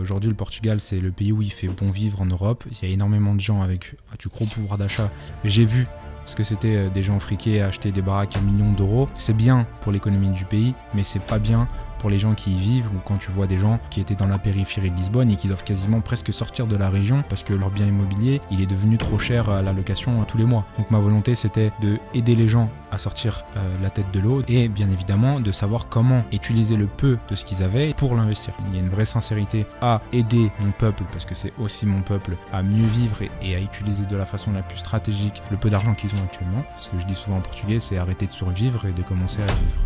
Aujourd'hui, le Portugal, c'est le pays où il fait bon vivre en Europe. Il y a énormément de gens avec du gros pouvoir d'achat. J'ai vu ce que c'était des gens friqués à acheter des baraques à millions d'euros. C'est bien pour l'économie du pays, mais c'est pas bien pour les gens qui y vivent, ou quand tu vois des gens qui étaient dans la périphérie de Lisbonne et qui doivent quasiment presque sortir de la région parce que leur bien immobilier, il est devenu trop cher à la location tous les mois. Donc ma volonté, c'était de aider les gens à sortir la tête de l'eau et bien évidemment de savoir comment utiliser le peu de ce qu'ils avaient pour l'investir. Il y a une vraie sincérité à aider mon peuple, parce que c'est aussi mon peuple, à mieux vivre et à utiliser de la façon la plus stratégique le peu d'argent qu'ils ont actuellement. Ce que je dis souvent en portugais, c'est arrêter de survivre et de commencer à vivre.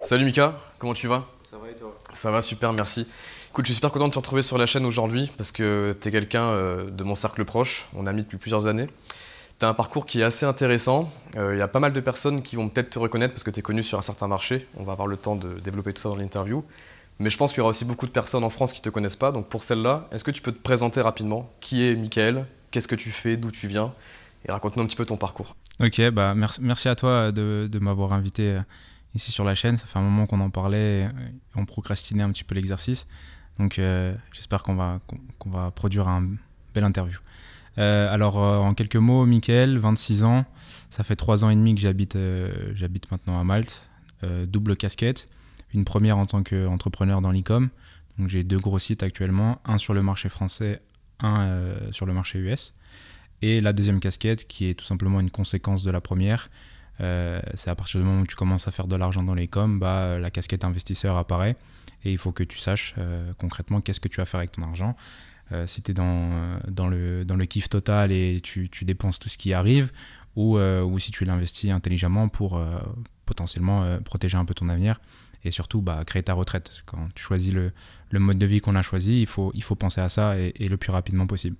Salut Mika, comment tu vas? Ça va et toi? Ça va, super, merci. Écoute, je suis super content de te retrouver sur la chaîne aujourd'hui parce que tu es quelqu'un de mon cercle proche, on est amis depuis plusieurs années. Tu as un parcours qui est assez intéressant, il y a pas mal de personnes qui vont peut-être te reconnaître parce que tu es connu sur un certain marché, on va avoir le temps de développer tout ça dans l'interview. Mais je pense qu'il y aura aussi beaucoup de personnes en France qui ne te connaissent pas, donc pour celle-là, est-ce que tu peux te présenter rapidement? Qui est Mickaël? Qu'est-ce que tu fais? D'où tu viens? Et raconte-nous un petit peu ton parcours. Ok, bah merci à toi de m'avoir invité ici sur la chaîne. Ça fait un moment qu'on en parlait et on procrastinait un petit peu l'exercice. Donc j'espère qu'on va produire un bel interview. Alors en quelques mots, Mickaël, 26 ans. Ça fait 3 ans et demi que j'habite maintenant à Malte. Double casquette. Une première en tant qu'entrepreneur dans l'e-com. Donc j'ai 2 gros sites actuellement. Un sur le marché français, un sur le marché US. Et la deuxième casquette qui est tout simplement une conséquence de la première. C'est à partir du moment où tu commences à faire de l'argent dans les coms, la casquette investisseur apparaît et il faut que tu saches concrètement qu'est-ce que tu vas faire avec ton argent. Si tu es dans le kiff total et tu dépenses tout ce qui arrive, ou si tu l'investis intelligemment pour potentiellement protéger un peu ton avenir et surtout créer ta retraite. Quand tu choisis le mode de vie qu'on a choisi, il faut penser à ça et le plus rapidement possible.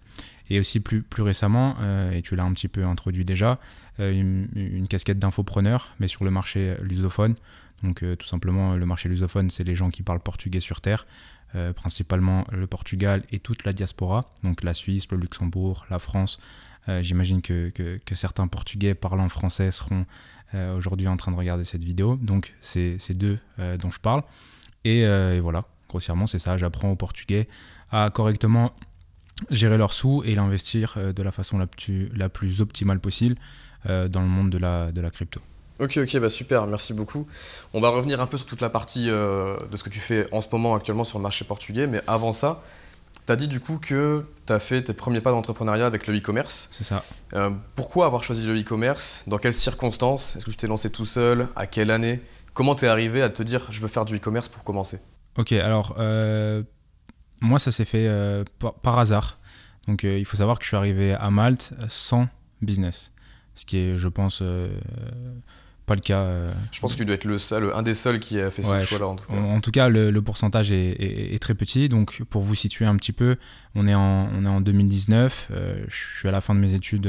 Et aussi plus récemment, et tu l'as un petit peu introduit déjà, une casquette d'infopreneur, mais sur le marché lusophone. Donc tout simplement, le marché lusophone, c'est les gens qui parlent portugais sur Terre, principalement le Portugal et toute la diaspora, donc la Suisse, le Luxembourg, la France. J'imagine que certains Portugais parlant français seront aujourd'hui en train de regarder cette vidéo. Donc c'est d'eux dont je parle. Et voilà, grossièrement, c'est ça. J'apprends aux Portugais à correctement gérer leurs sous et l'investir de la façon la plus optimale possible dans le monde de la crypto. Ok, bah super, merci beaucoup. On va revenir un peu sur toute la partie de ce que tu fais en ce moment actuellement sur le marché portugais, mais avant ça, tu as dit du coup que tu as fait tes premiers pas d'entrepreneuriat avec le e-commerce. C'est ça. Pourquoi avoir choisi le e-commerce? Dans quelles circonstances? Est-ce que tu t'es lancé tout seul? À quelle année? Comment tu es arrivé à te dire je veux faire du e-commerce pour commencer? Ok, alors moi ça s'est fait par hasard. Donc il faut savoir que je suis arrivé à Malte sans business, ce qui est, je pense, pas le cas. Je pense que tu dois être un des seuls qui a fait ce choix-là. En tout cas, le pourcentage est très petit. Donc, pour vous situer un petit peu, on est en 2019. Je suis à la fin de mes études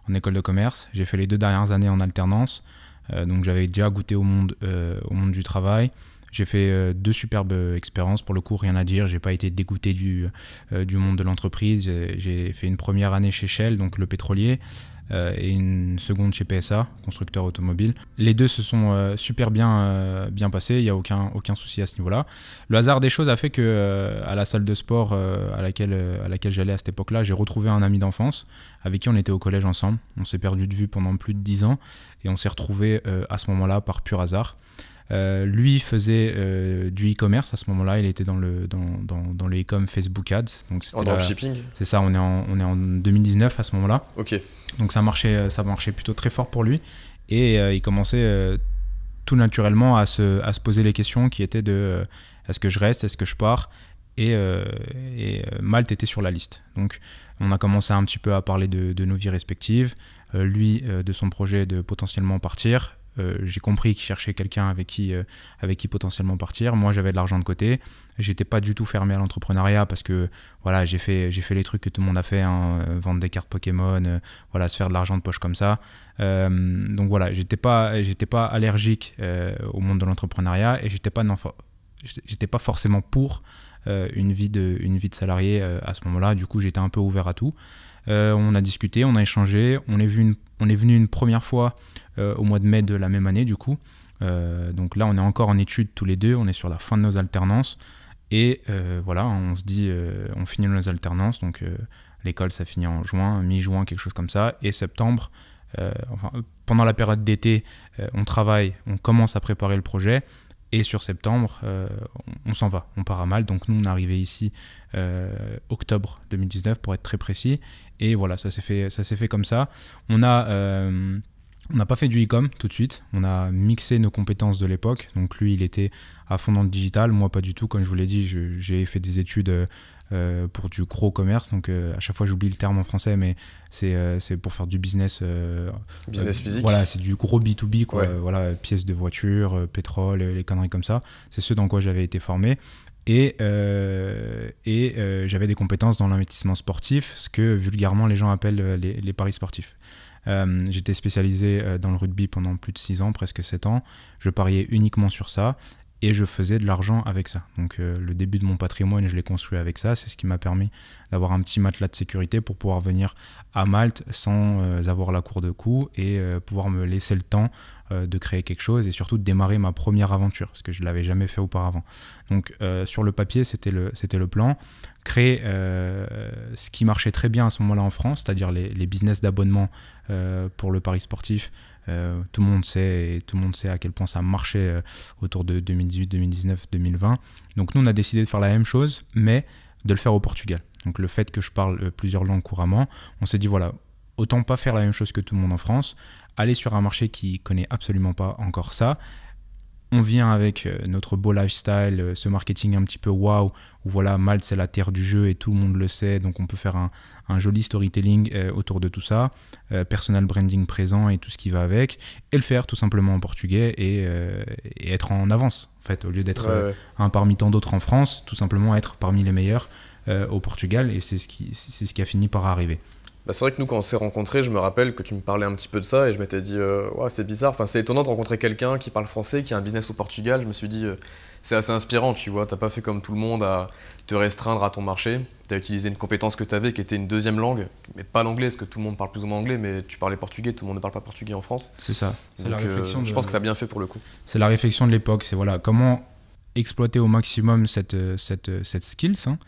en école de commerce. J'ai fait les 2 dernières années en alternance. Donc, j'avais déjà goûté au monde du travail. J'ai fait 2 superbes expériences. Pour le coup, rien à dire. J'ai pas été dégoûté du monde de l'entreprise. J'ai fait une première année chez Shell, donc le pétrolier, et une seconde chez PSA, constructeur automobile. Les 2 se sont super bien passés, il n'y a aucun souci à ce niveau-là. Le hasard des choses a fait que à la salle de sport à laquelle j'allais à cette époque-là, j'ai retrouvé un ami d'enfance avec qui on était au collège ensemble. On s'est perdu de vue pendant plus de 10 ans et on s'est retrouvés à ce moment-là par pur hasard. Lui faisait du e-commerce à ce moment-là, il était dans le e-com Facebook Ads. Donc en dropshipping. C'est ça, on est en 2019 à ce moment-là. Ok. Donc ça marchait plutôt très fort pour lui et il commençait tout naturellement à se poser les questions qui étaient de est-ce que je reste, est-ce que je pars, et Malte était sur la liste. Donc on a commencé un petit peu à parler de nos vies respectives, lui de son projet de potentiellement partir. J'ai compris qu'il cherchait quelqu'un avec qui potentiellement partir. Moi, j'avais de l'argent de côté. J'étais pas du tout fermé à l'entrepreneuriat parce que voilà, j'ai fait les trucs que tout le monde a fait, hein, vendre des cartes Pokémon, voilà, se faire de l'argent de poche comme ça. Donc voilà, j'étais pas allergique au monde de l'entrepreneuriat et j'étais pas forcément pour une vie de salarié à ce moment-là. Du coup, j'étais un peu ouvert à tout. On a discuté, on a échangé, on est venu une première fois au mois de mai de la même année du coup, Donc là, on est encore en études tous les deux, on est sur la fin de nos alternances. Et voilà, on se dit, on finit nos alternances, donc l'école ça finit en juin, mi-juin, quelque chose comme ça, et septembre, pendant la période d'été, on travaille, on commence à préparer le projet, et sur septembre, on s'en va, on part à Malte. Donc nous, on est arrivé ici octobre 2019 pour être très précis, et voilà, ça s'est fait comme ça. On n'a pas fait du e-com tout de suite, on a mixé nos compétences de l'époque. Donc lui, il était à fond dans le digital, moi pas du tout. Comme je vous l'ai dit, j'ai fait des études pour du gros commerce. Donc à chaque fois, j'oublie le terme en français, mais c'est pour faire du business. Business physique. Voilà, c'est du gros B2B, quoi. Ouais. Voilà, pièces de voiture, pétrole, les conneries comme ça. C'est ce dans quoi j'avais été formé. Et j'avais des compétences dans l'investissement sportif, ce que vulgairement les gens appellent les paris sportifs. J'étais spécialisé dans le rugby pendant plus de 6 ans, presque 7 ans. Je pariais uniquement sur ça et je faisais de l'argent avec ça. Donc le début de mon patrimoine, je l'ai construit avec ça. C'est ce qui m'a permis d'avoir un petit matelas de sécurité pour pouvoir venir à Malte sans avoir la cour de cou et pouvoir me laisser le temps de créer quelque chose et surtout de démarrer ma première aventure, parce que je ne l'avais jamais fait auparavant. Donc sur le papier, c'était le plan. Créer ce qui marchait très bien à ce moment-là en France, c'est-à-dire les business d'abonnement pour le pari sportif. Tout le monde sait à quel point ça marchait autour de 2018, 2019, 2020. Donc nous, on a décidé de faire la même chose, mais de le faire au Portugal. Donc le fait que je parle plusieurs langues couramment, on s'est dit voilà, autant pas faire la même chose que tout le monde en France, aller sur un marché qui connaît absolument pas encore ça. On vient avec notre beau lifestyle, ce marketing un petit peu waouh, où voilà, Malte c'est la terre du jeu et tout le monde le sait, donc on peut faire un joli storytelling autour de tout ça, personal branding présent et tout ce qui va avec, et le faire tout simplement en portugais et être en avance, en fait, au lieu d'être un parmi tant d'autres en France, tout simplement être parmi les meilleurs au Portugal, et c'est ce qui a fini par arriver. Bah c'est vrai que nous, quand on s'est rencontrés, je me rappelle que tu me parlais un petit peu de ça et je m'étais dit, ouais, c'est bizarre, enfin, c'est étonnant de rencontrer quelqu'un qui parle français, qui a un business au Portugal. Je me suis dit, c'est assez inspirant, tu vois, t'as pas fait comme tout le monde à te restreindre à ton marché, t'as utilisé une compétence que t'avais qui était une deuxième langue, mais pas l'anglais, parce que tout le monde parle plus ou moins anglais, mais tu parlais portugais, tout le monde ne parle pas portugais en France. C'est ça, donc, la réflexion je pense que t'as bien fait pour le coup. C'est la réflexion de l'époque, c'est voilà, comment exploiter au maximum cette skills, hein,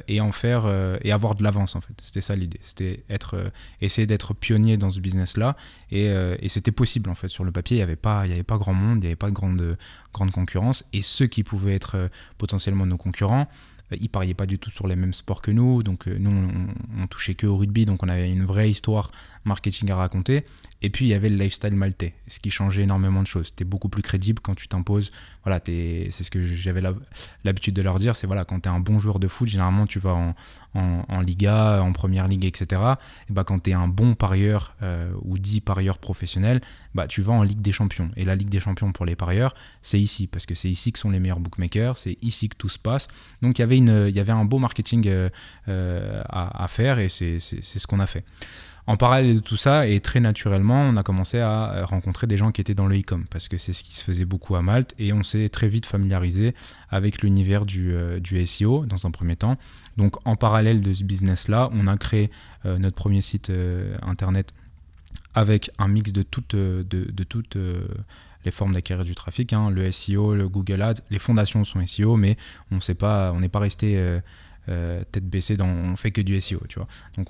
et en faire et avoir de l'avance, en fait. C'était ça l'idée, c'était essayer d'être pionnier dans ce business là et c'était possible, en fait. Sur le papier, il y avait pas grand monde, il n'y avait pas de grande concurrence, et ceux qui pouvaient être potentiellement nos concurrents, ils pariaient pas du tout sur les mêmes sports que nous, donc nous on touchait que au rugby, donc on avait une vraie histoire marketing à raconter. Et puis il y avait le lifestyle maltais, ce qui changeait énormément de choses. T'es beaucoup plus crédible quand tu t'imposes. Voilà, c'est ce que j'avais l'habitude de leur dire, c'est voilà, quand t'es un bon joueur de foot, généralement tu vas en Liga, en Première Ligue, etc. Et bah, quand t'es un bon parieur ou dit parieur professionnel, bah, tu vas en Ligue des Champions. Et la Ligue des Champions pour les parieurs, c'est ici, parce que c'est ici que sont les meilleurs bookmakers, c'est ici que tout se passe. Donc il y avait un beau marketing à faire, et c'est ce qu'on a fait. En parallèle de tout ça, et très naturellement, on a commencé à rencontrer des gens qui étaient dans le e-com, parce que c'est ce qui se faisait beaucoup à Malte, et on s'est très vite familiarisé avec l'univers du SEO dans un premier temps. Donc en parallèle de ce business-là, on a créé notre premier site internet avec un mix de toutes les formes d'acquérir du trafic, hein, le SEO, le Google Ads. Les fondations sont SEO, mais on n'est pas resté tête baissée, on fait que du SEO, tu vois. Donc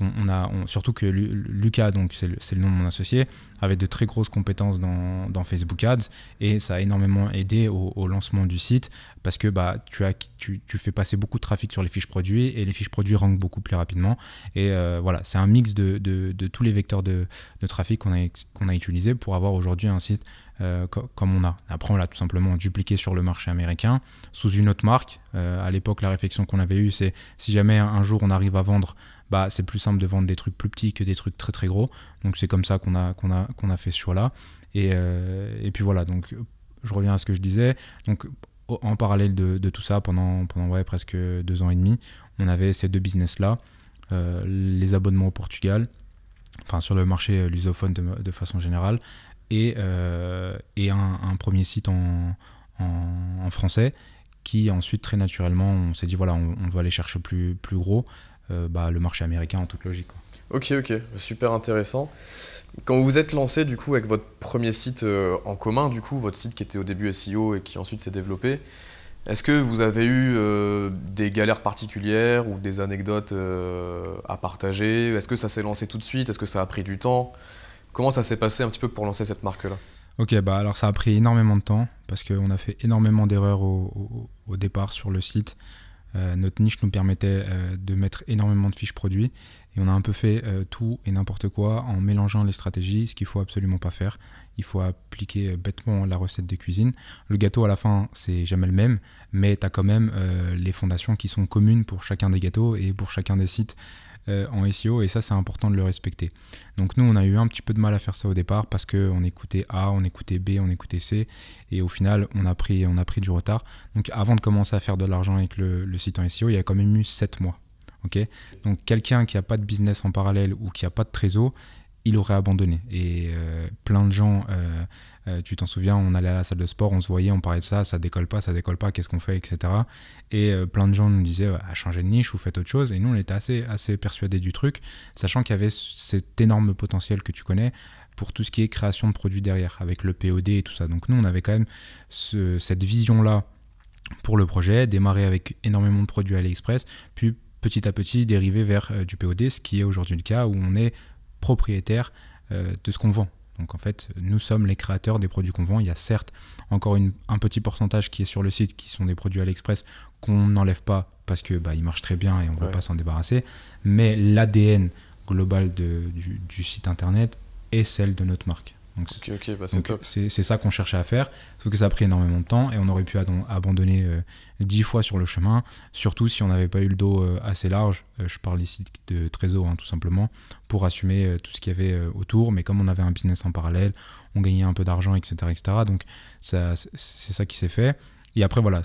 surtout que Lucas, donc c'est le nom de mon associé, avait de très grosses compétences dans Facebook Ads, et ça a énormément aidé au lancement du site, parce que bah, tu fais passer beaucoup de trafic sur les fiches produits, et les fiches produits rankent beaucoup plus rapidement. Et voilà, c'est un mix de tous les vecteurs de trafic qu'on a utilisé pour avoir aujourd'hui un site comme on a. Après, on l'a tout simplement dupliqué sur le marché américain sous une autre marque. À l'époque, la réflexion qu'on avait eue, c'est si jamais un jour on arrive à vendre, bah, c'est plus simple de vendre des trucs plus petits que des trucs très très gros. Donc c'est comme ça qu'on a fait ce choix-là. Et puis voilà, donc je reviens à ce que je disais. Donc en parallèle de tout ça, pendant presque 2 ans et demi, on avait ces deux business-là, les abonnements au Portugal, enfin sur le marché lusophone de façon générale, et un premier site en français, qui ensuite très naturellement on s'est dit voilà, on va aller chercher plus gros, le marché américain en toute logique, quoi. Ok, super intéressant. Quand vous vous êtes lancé du coup avec votre premier site en commun, du coup votre site qui était au début SEO et qui ensuite s'est développé, est-ce que vous avez eu des galères particulières ou des anecdotes à partager? Est-ce que ça s'est lancé tout de suite? Est-ce que ça a pris du temps? Comment ça s'est passé un petit peu pour lancer cette marque-là? Ok, alors ça a pris énormément de temps parce qu'on a fait énormément d'erreurs au départ sur le site. Notre niche nous permettait de mettre énormément de fiches produits et on a un peu fait tout et n'importe quoi en mélangeant les stratégies, ce qu'il ne faut absolument pas faire. Il faut appliquer bêtement la recette de cuisine. Le gâteau à la fin, c'est jamais le même, mais tu as quand même les fondations qui sont communes pour chacun des gâteaux et pour chacun des sites en SEO, et ça c'est important de le respecter. Donc nous on a eu un petit peu de mal à faire ça au départ parce qu'on écoutait A, on écoutait B, on écoutait C, et au final on a pris du retard. Donc avant de commencer à faire de l'argent avec le site en SEO, il y a quand même eu 7 mois. Okay, donc quelqu'un qui n'a pas de business en parallèle ou qui n'a pas de trésor, il aurait abandonné. Et plein de gens, tu t'en souviens, on allait à la salle de sport, on se voyait, on parlait de ça décolle pas, qu'est-ce qu'on fait, etc. Et plein de gens nous disaient, changez de niche ou faites autre chose. Et nous, on était assez persuadés du truc, sachant qu'il y avait cet énorme potentiel que tu connais pour tout ce qui est création de produits derrière, avec le POD et tout ça. Donc nous, on avait quand même cette vision-là pour le projet, démarrer avec énormément de produits AliExpress, puis petit à petit dériver vers du POD, ce qui est aujourd'hui le cas où on est propriétaire de ce qu'on vend. Donc en fait, nous sommes les créateurs des produits qu'on vend. Il y a certes encore un petit pourcentage qui est sur le site qui sont des produits AliExpress qu'on n'enlève pas parce que ils marchent très bien et on ne veut pas s'en débarrasser. Mais l'ADN global du site internet est celle de notre marque. Donc c'est top. C'est ça qu'on cherchait à faire, sauf que ça a pris énormément de temps et on aurait pu abandonner 10 fois sur le chemin, surtout si on n'avait pas eu le dos assez large, je parle ici de trésor tout simplement, pour assumer tout ce qu'il y avait autour, mais comme on avait un business en parallèle, on gagnait un peu d'argent, etc. Donc c'est ça qui s'est fait. Et après voilà,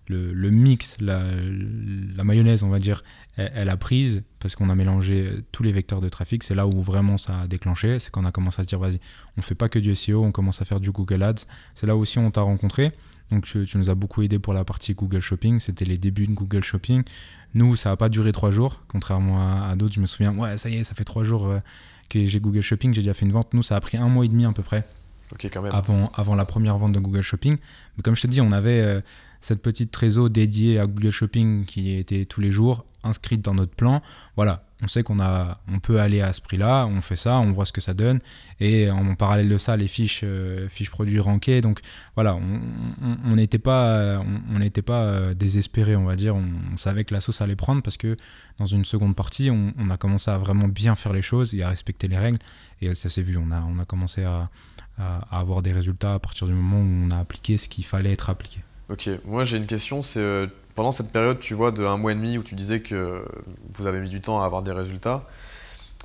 le mix, la mayonnaise on va dire, elle a prise parce qu'on a mélangé tous les vecteurs de trafic. C'est là où vraiment ça a déclenché, c'est quand on a commencé à se dire vas-y, on fait pas que du SEO, on commence à faire du Google Ads. C'est là aussi où on t'a rencontré, donc tu nous as beaucoup aidé pour la partie Google Shopping, c'était les débuts de Google Shopping. Nous ça n'a pas duré 3 jours, contrairement à d'autres. Je me souviens, ça y est, ça fait 3 jours que j'ai Google Shopping, j'ai déjà fait une vente. Nous ça a pris 1 mois et demi à peu près. Okay, quand même. Avant la première vente de Google Shopping. Mais comme je te dis, on avait cette petite trésor dédiée à Google Shopping qui était tous les jours inscrite dans notre plan. Voilà, on sait qu'on peut aller à ce prix-là, on fait ça, on voit ce que ça donne. Et en parallèle de ça, les fiches produits rankées. Donc voilà, on n'était pas désespérés, on va dire. On savait que la sauce allait prendre parce que dans une seconde partie, on a commencé à vraiment bien faire les choses et à respecter les règles. Et ça s'est vu, on a commencé à avoir des résultats à partir du moment où on a appliqué ce qu'il fallait être appliqué. Ok, moi j'ai une question, c'est pendant cette période, tu vois, de 1 mois et demi où tu disais que vous avez mis du temps à avoir des résultats,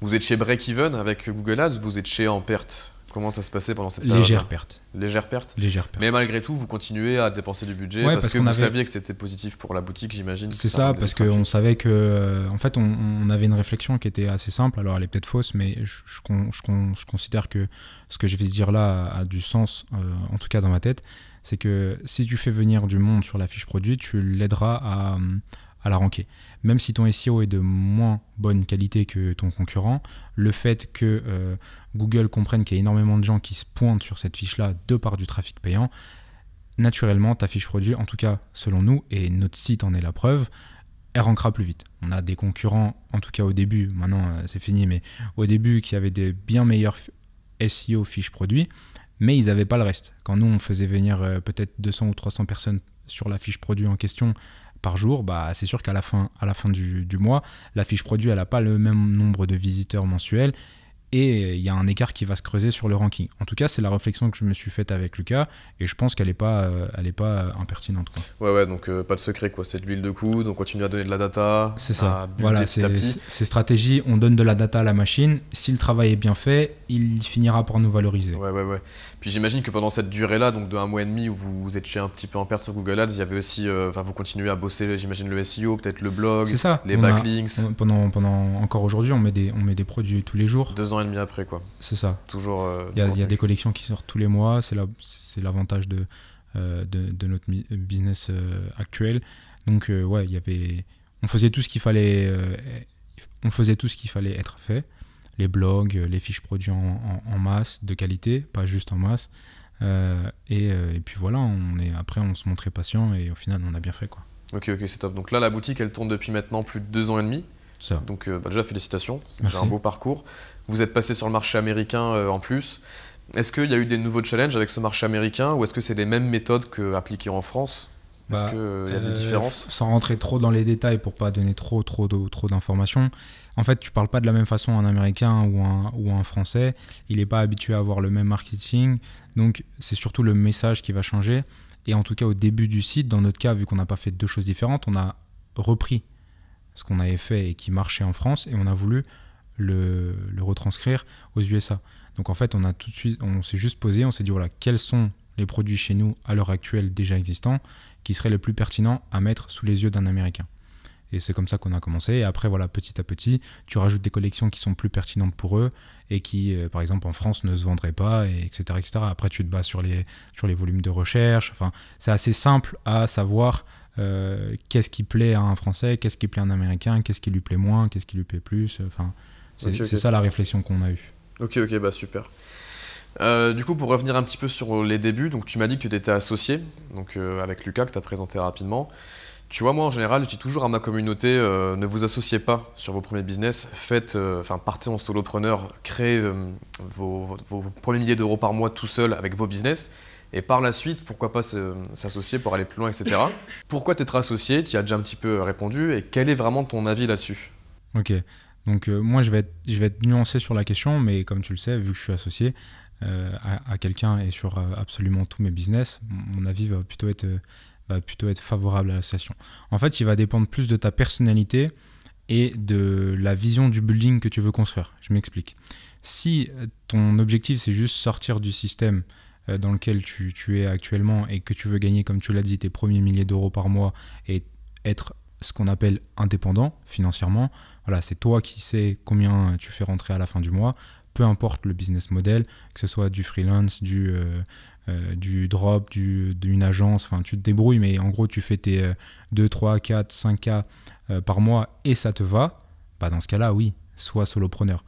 vous êtes chez break-even avec Google Ads, vous êtes chez en perte? Comment ça se passait pendant cette période? Légère perte. Légère perte. Mais malgré tout, vous continuez à dépenser du budget parce que vous saviez que c'était positif pour la boutique, j'imagine. C'est ça, parce qu'on savait que, en fait, on avait une réflexion qui était assez simple. Alors, elle est peut-être fausse, mais je considère que ce que je vais te dire là a du sens, en tout cas dans ma tête. C'est que si tu fais venir du monde sur la fiche produit, tu l'aideras à la ranker. Même si ton SEO est de moins bonne qualité que ton concurrent, le fait que Google comprenne qu'il y a énormément de gens qui se pointent sur cette fiche-là de par du trafic payant, naturellement, ta fiche produit, en tout cas selon nous, et notre site en est la preuve, elle rankera plus vite. On a des concurrents, en tout cas au début, maintenant c'est fini, mais au début qui avaient des bien meilleurs SEO fiches produits, mais ils n'avaient pas le reste. Quand nous, on faisait venir peut-être 200 ou 300 personnes sur la fiche produit en question par jour, c'est sûr qu'à la fin du mois, la fiche produit, elle n'a pas le même nombre de visiteurs mensuels et il y a un écart qui va se creuser sur le ranking. En tout cas, c'est la réflexion que je me suis faite avec Lucas et je pense qu'elle n'est pas impertinente, quoi. Ouais, donc pas de secret, quoi. C'est de l'huile de coude, on continue à donner de la data. C'est ça. Voilà, ces stratégies, on donne de la data à la machine. Si le travail est bien fait, il finira par nous valoriser. Ouais. Puis j'imagine que pendant cette durée-là, donc de 1 mois et demi où vous étiez un petit peu en perte sur Google Ads, il y avait aussi, vous continuez à bosser, j'imagine, le SEO, peut-être le blog, les backlinks. Pendant encore aujourd'hui, on met des produits tous les jours. 2 ans et demi après, quoi. C'est ça. Toujours. Il y a des collections qui sortent tous les mois. C'est l'avantage de notre business actuel. Donc on faisait tout ce qu'il fallait, être fait. Les blogs, les fiches produits en masse, de qualité, pas juste en masse. Et puis voilà, après on se montrait patient et au final on a bien fait, quoi. Ok, c'est top. Donc là, la boutique, elle tourne depuis maintenant plus de 2 ans et demi. Ça. Donc déjà, félicitations, c'est Merci. déjà un beau parcours. Vous êtes passé sur le marché américain en plus. Est-ce qu'il y a eu des nouveaux challenges avec ce marché américain ou est-ce que c'est les mêmes méthodes qu'appliquées en France? Est-ce qu'il y a des différences? Sans rentrer trop dans les détails pour pas donner trop d'informations, en fait, tu parles pas de la même façon un Américain ou un Français. Il n'est pas habitué à avoir le même marketing. Donc, c'est surtout le message qui va changer. Et en tout cas, au début du site, dans notre cas, vu qu'on n'a pas fait deux choses différentes, on a repris ce qu'on avait fait et qui marchait en France et on a voulu le retranscrire aux USA. Donc, en fait, on s'est juste posé, on s'est dit, voilà, quels sont les produits chez nous à l'heure actuelle déjà existants qui seraient les plus pertinents à mettre sous les yeux d'un Américain. Et c'est comme ça qu'on a commencé. Et après, voilà, petit à petit, tu rajoutes des collections qui sont plus pertinentes pour eux et qui, par exemple, en France, ne se vendraient pas, etc., etc. Après, tu te bases sur les volumes de recherche. Enfin, c'est assez simple à savoir qu'est-ce qui plaît à un Français, qu'est-ce qui plaît à un Américain, qu'est-ce qui lui plaît moins, qu'est-ce qui lui plaît plus. Enfin, c'est ça la réflexion qu'on a eue. Ok, bah super. Du coup, pour revenir un petit peu sur les débuts, donc tu m'as dit que tu étais associé donc, avec Lucas, que tu as présenté rapidement. Tu vois, moi en général, je dis toujours à ma communauté, ne vous associez pas sur vos premiers business, partez en solopreneur, créez vos premiers milliers d'euros par mois tout seul avec vos business, et par la suite, pourquoi pas s'associer pour aller plus loin, etc. Pourquoi t'être associé? Tu y as déjà un petit peu répondu, et quel est vraiment ton avis là-dessus? Ok, donc moi je vais être nuancé sur la question, mais comme tu le sais, vu que je suis associé à quelqu'un et sur absolument tous mes business, mon avis va plutôt être favorable à l'association. En fait, il va dépendre plus de ta personnalité et de la vision du building que tu veux construire. Je m'explique. Si ton objectif, c'est juste sortir du système dans lequel tu es actuellement et que tu veux gagner, comme tu l'as dit, tes premiers milliers d'euros par mois et être ce qu'on appelle indépendant financièrement, voilà, c'est toi qui sais combien tu fais rentrer à la fin du mois, peu importe le business model, que ce soit du freelance, du drop, d'une agence, enfin tu te débrouilles, mais en gros tu fais tes 2, 3, 4, 5K par mois et ça te va, bah dans ce cas-là, oui, sois solopreneur.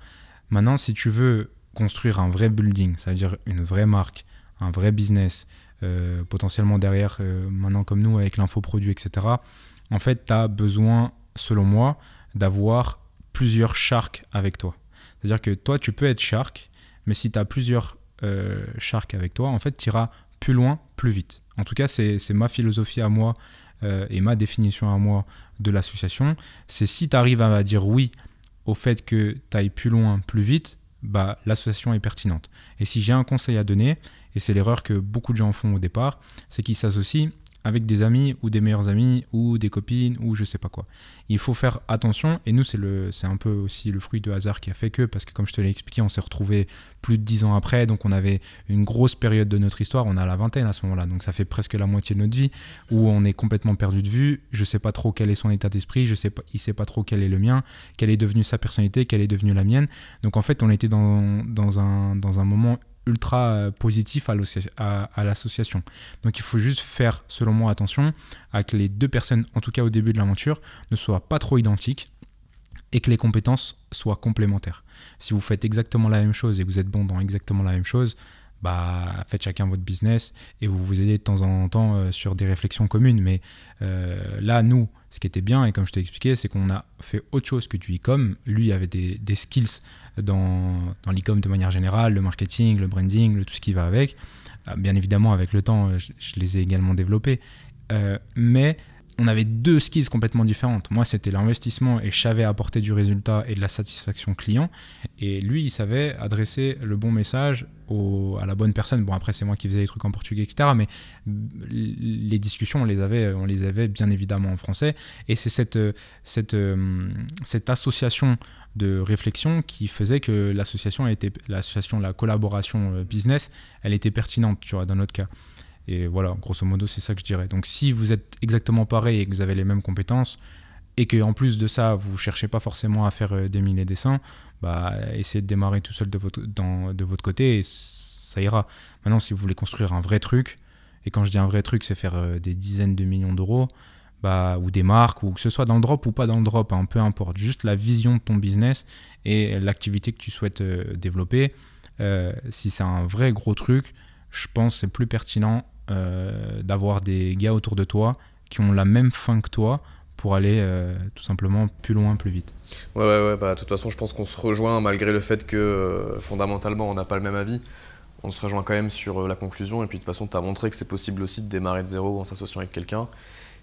Maintenant, si tu veux construire un vrai building, c'est-à-dire une vraie marque, un vrai business, potentiellement derrière, maintenant comme nous avec l'infoproduit, etc., en fait, tu as besoin, selon moi, d'avoir plusieurs sharks avec toi. C'est-à-dire que toi, tu peux être shark, mais si tu as plusieurs shark avec toi, en fait, tu iras plus loin, plus vite. En tout cas, c'est ma philosophie à moi et ma définition à moi de l'association. C'est si tu arrives à dire oui au fait que tu ailles plus loin, plus vite, bah, l'association est pertinente. Et si j'ai un conseil à donner, et c'est l'erreur que beaucoup de gens font au départ, c'est qu'ils s'associent avec des amis ou des meilleurs amis ou des copines ou je sais pas quoi. Il faut faire attention et nous c'est un peu aussi le fruit de hasard qui a fait que, parce que comme je te l'ai expliqué, on s'est retrouvés plus de 10 ans après, donc on avait une grosse période de notre histoire, on a la vingtaine à ce moment-là, donc ça fait presque la moitié de notre vie où on est complètement perdu de vue, je sais pas trop quel est son état d'esprit, il sait pas trop quel est le mien, quelle est devenue sa personnalité, quelle est devenue la mienne, donc en fait on était dans un moment ultra positif à l'association. Donc il faut juste faire, selon moi, attention à que les deux personnes, en tout cas au début de l'aventure, ne soient pas trop identiques et que les compétences soient complémentaires. Si vous faites exactement la même chose et que vous êtes bon dans exactement la même chose, bah, faites chacun votre business et vous vous aidez de temps en temps sur des réflexions communes. Mais là, nous, ce qui était bien, et comme je t'ai expliqué, c'est qu'on a fait autre chose que du e-com. Lui avait des skills dans l'e-com de manière générale, le marketing, le branding, tout ce qui va avec. Bien évidemment, avec le temps, je les ai également développés. Mais on avait deux skills complètement différentes. Moi, c'était l'investissement et je savais apporter du résultat et de la satisfaction client. Et lui, il savait adresser le bon message à la bonne personne. Bon, après, c'est moi qui faisais les trucs en portugais, etc. Mais les discussions, on les avait bien évidemment en français. Et c'est cette association de réflexion qui faisait que la collaboration business, elle était pertinente, tu vois, dans notre cas. Et voilà, grosso modo, c'est ça que je dirais. Donc, si vous êtes exactement pareil et que vous avez les mêmes compétences, et qu'en plus de ça, vous ne cherchez pas forcément à faire des mille et des cents, bah, essayez de démarrer tout seul de votre côté et ça ira. Maintenant, si vous voulez construire un vrai truc, et quand je dis un vrai truc, c'est faire des dizaines de millions d'euros, ou des marques, ou que ce soit dans le drop ou pas dans le drop, hein, peu importe, juste la vision de ton business et l'activité que tu souhaites développer. Si c'est un vrai gros truc, je pense que c'est plus pertinent d'avoir des gars autour de toi qui ont la même faim que toi pour aller tout simplement plus loin, plus vite. Ouais, de toute façon, je pense qu'on se rejoint malgré le fait que fondamentalement, on n'a pas le même avis. On se rejoint quand même sur la conclusion, et puis de toute façon, tu as montré que c'est possible aussi de démarrer de zéro en s'associant avec quelqu'un.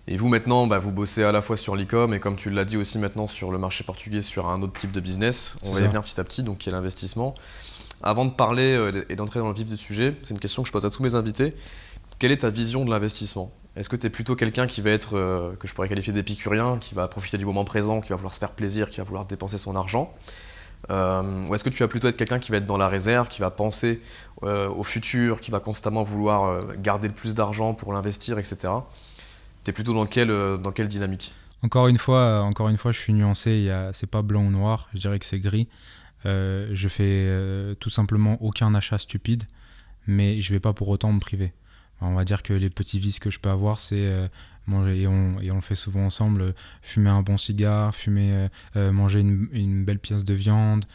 Et vous, maintenant, vous bossez à la fois sur l'e-com et comme tu l'as dit aussi maintenant sur le marché portugais, sur un autre type de business. On va y venir petit à petit, donc qui est l'investissement. Avant de parler et d'entrer dans le vif du sujet, c'est une question que je pose à tous mes invités. Quelle est ta vision de l'investissement ? Est-ce que tu es plutôt quelqu'un qui va être, que je pourrais qualifier d'épicurien, qui va profiter du moment présent, qui va vouloir se faire plaisir, qui va vouloir dépenser son argent ? Ou est-ce que tu vas plutôt être quelqu'un qui va être dans la réserve, qui va penser au futur, qui va constamment vouloir garder le plus d'argent pour l'investir, etc. Tu es plutôt dans quelle dynamique ? Encore une fois, je suis nuancé, c'est pas blanc ou noir, je dirais que c'est gris. Je fais tout simplement aucun achat stupide, mais je vais pas pour autant me priver. On va dire que les petits vices que je peux avoir, c'est manger, et on le fait souvent ensemble, fumer un bon cigare, manger une belle pièce de viande,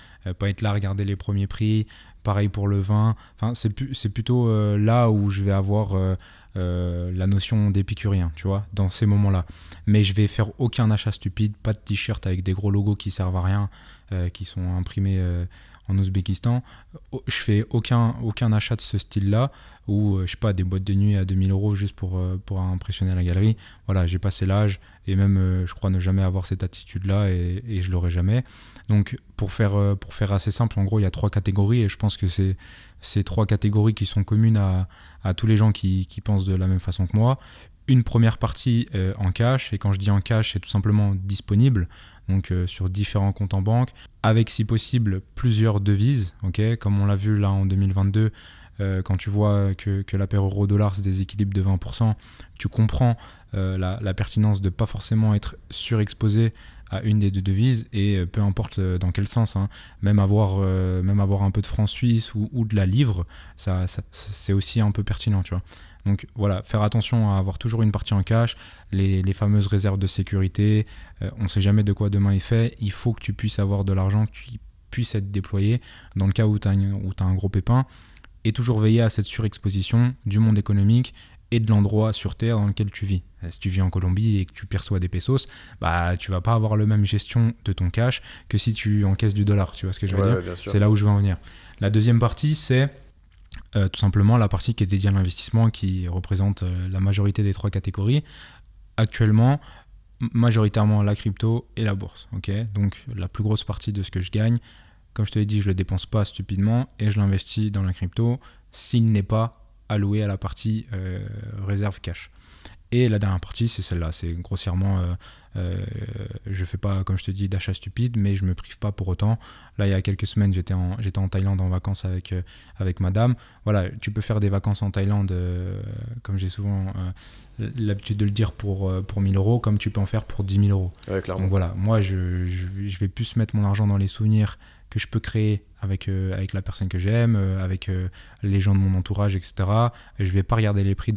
pas être là à regarder les premiers prix, pareil pour le vin. Enfin, c'est plutôt là où je vais avoir la notion d'épicurien, tu vois, dans ces moments-là. Mais je vais faire aucun achat stupide, pas de t-shirt avec des gros logos qui servent à rien, qui sont imprimés en Ouzbékistan. Je fais aucun achat de ce style-là, ou je sais pas, des boîtes de nuit à 2000 € juste pour impressionner la galerie. Voilà, j'ai passé l'âge, et même je crois ne jamais avoir cette attitude-là, et je l'aurai jamais. Donc pour faire assez simple, en gros il y a 3 catégories, et je pense que c'est ces 3 catégories qui sont communes à tous les gens qui pensent de la même façon que moi. Une première partie en cash, et quand je dis en cash, c'est tout simplement disponible, donc sur différents comptes en banque, avec si possible plusieurs devises, okay, comme on l'a vu là en 2022, quand tu vois que la paire euro-dollar se déséquilibre de 20%, tu comprends la pertinence de ne pas forcément être surexposé à une des deux devises, et peu importe dans quel sens, hein, même avoir un peu de franc suisse ou de la livre, ça c'est aussi un peu pertinent, tu vois. Donc voilà, faire attention à avoir toujours une partie en cash, les fameuses réserves de sécurité, on ne sait jamais de quoi demain est fait, il faut que tu puisses avoir de l'argent qui puisse être déployé dans le cas où tu as un gros pépin, et toujours veiller à cette surexposition du monde économique et de l'endroit sur Terre dans lequel tu vis. Si tu vis en Colombie et que tu perçois des pesos, tu vas pas avoir la même gestion de ton cash que si tu encaisses du dollar, tu vois ce que je veux dire ? C'est là où je veux en venir. La deuxième partie, c'est tout simplement la partie qui est dédiée à l'investissement, qui représente la majorité des 3 catégories. Actuellement, majoritairement la crypto et la bourse. Okay, donc la plus grosse partie de ce que je gagne, comme je te l'ai dit, je ne le dépense pas stupidement, et je l'investis dans la crypto s'il n'est pas alloué à la partie réserve cash. Et la dernière partie, c'est celle-là. C'est grossièrement, je ne fais pas, comme je te dis, d'achat stupide, mais je ne me prive pas pour autant. Là, il y a quelques semaines, j'étais en Thaïlande en vacances avec madame. Voilà, tu peux faire des vacances en Thaïlande, comme j'ai souvent l'habitude de le dire, pour 1 000 €, comme tu peux en faire pour 10 000 €. Ouais, clairement. Donc voilà, moi, je vais plus mettre mon argent dans les souvenirs que je peux créer avec la personne que j'aime, avec les gens de mon entourage, etc. Et je ne vais pas regarder les prix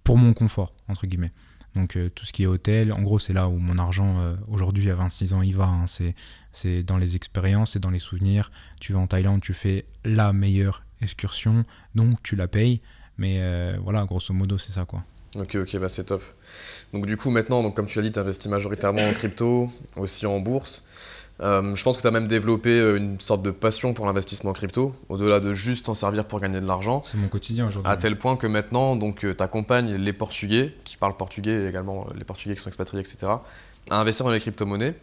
pour mon confort, entre guillemets. Donc tout ce qui est hôtel, en gros, c'est là où mon argent, aujourd'hui, à 26 ans, il va. Hein. C'est dans les expériences, c'est dans les souvenirs. Tu vas en Thaïlande, tu fais la meilleure excursion, donc tu la payes. Mais voilà, grosso modo, c'est ça, quoi. Ok, c'est top. Donc du coup, maintenant, comme tu l'as dit, tu investis majoritairement en crypto, aussi en bourse. Je pense que tu as même développé une sorte de passion pour l'investissement en crypto, au-delà de juste t'en servir pour gagner de l'argent. C'est mon quotidien aujourd'hui. À tel point que maintenant, tu accompagnes les Portugais, qui parlent portugais, et également les Portugais qui sont expatriés, etc., à investir dans les crypto-monnaies.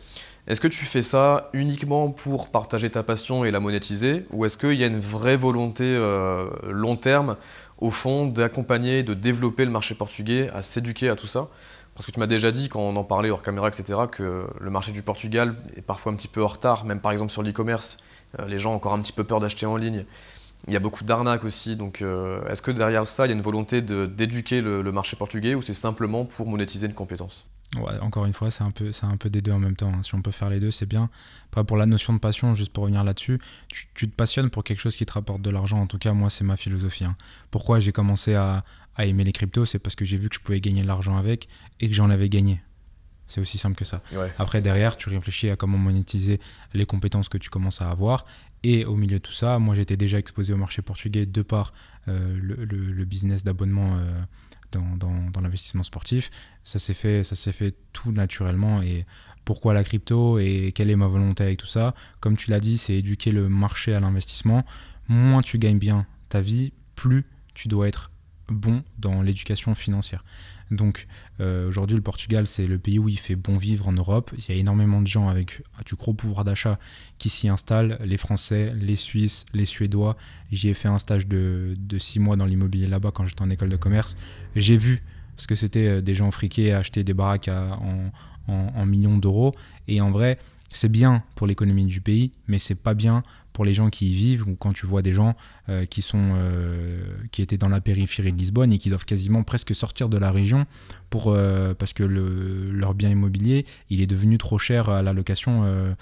Est-ce que tu fais ça uniquement pour partager ta passion et la monétiser, ou est-ce qu'il y a une vraie volonté long terme, au fond, d'accompagner, de développer le marché portugais, à s'éduquer à tout ça ? Parce que tu m'as déjà dit, quand on en parlait hors caméra, etc., que le marché du Portugal est parfois un petit peu en retard, même par exemple sur l'e-commerce. Les gens ont encore un petit peu peur d'acheter en ligne. Il y a beaucoup d'arnaques aussi. Donc est-ce que derrière ça, il y a une volonté d'éduquer le marché portugais, ou c'est simplement pour monétiser une compétence ? Ouais, encore une fois, c'est un peu des deux en même temps. Hein. Si on peut faire les deux, c'est bien. Pas pour la notion de passion, juste pour revenir là-dessus, tu te passionnes pour quelque chose qui te rapporte de l'argent. En tout cas, moi, c'est ma philosophie. Hein. Pourquoi j'ai commencé à à aimer les cryptos, c'est parce que j'ai vu que je pouvais gagner de l'argent avec et que j'en avais gagné. C'est aussi simple que ça. Ouais. Après, derrière, tu réfléchis à comment monétiser les compétences que tu commences à avoir. Et au milieu de tout ça, moi, j'étais déjà exposé au marché portugais de par le business d'abonnement dans l'investissement sportif. Ça s'est fait tout naturellement. Et pourquoi la crypto et quelle est ma volonté avec tout ça? Comme tu l'as dit, c'est éduquer le marché à l'investissement. Moins tu gagnes bien ta vie, plus tu dois être bon dans l'éducation financière. Donc aujourd'hui, le Portugal, c'est le pays où il fait bon vivre en Europe. Il y a énormément de gens avec du gros pouvoir d'achat qui s'y installent. Les Français, les Suisses, les Suédois. J'y ai fait un stage de 6 mois dans l'immobilier là-bas quand j'étais en école de commerce. J'ai vu ce que c'était des gens friqués à acheter des baraques en millions d'euros. Et en vrai, c'est bien pour l'économie du pays, mais c'est pas bien pour les gens qui y vivent, ou quand tu vois des gens qui étaient dans la périphérie de Lisbonne et qui doivent quasiment presque sortir de la région parce que leur bien immobilier il est devenu trop cher à la location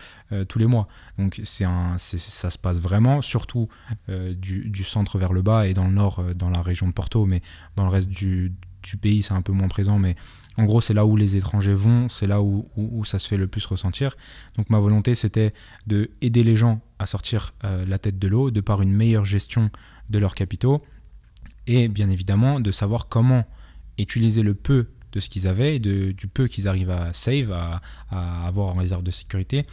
tous les mois. Donc ça se passe vraiment, surtout du centre vers le bas et dans le nord, dans la région de Porto, mais dans le reste du pays c'est un peu moins présent, mais en gros, c'est là où les étrangers vont, c'est là où ça se fait le plus ressentir. Donc ma volonté, c'était d'aider les gens à sortir la tête de l'eau de par une meilleure gestion de leurs capitaux et bien évidemment de savoir comment utiliser le peu de ce qu'ils avaient et du peu qu'ils arrivent à save, à avoir en réserve de sécurité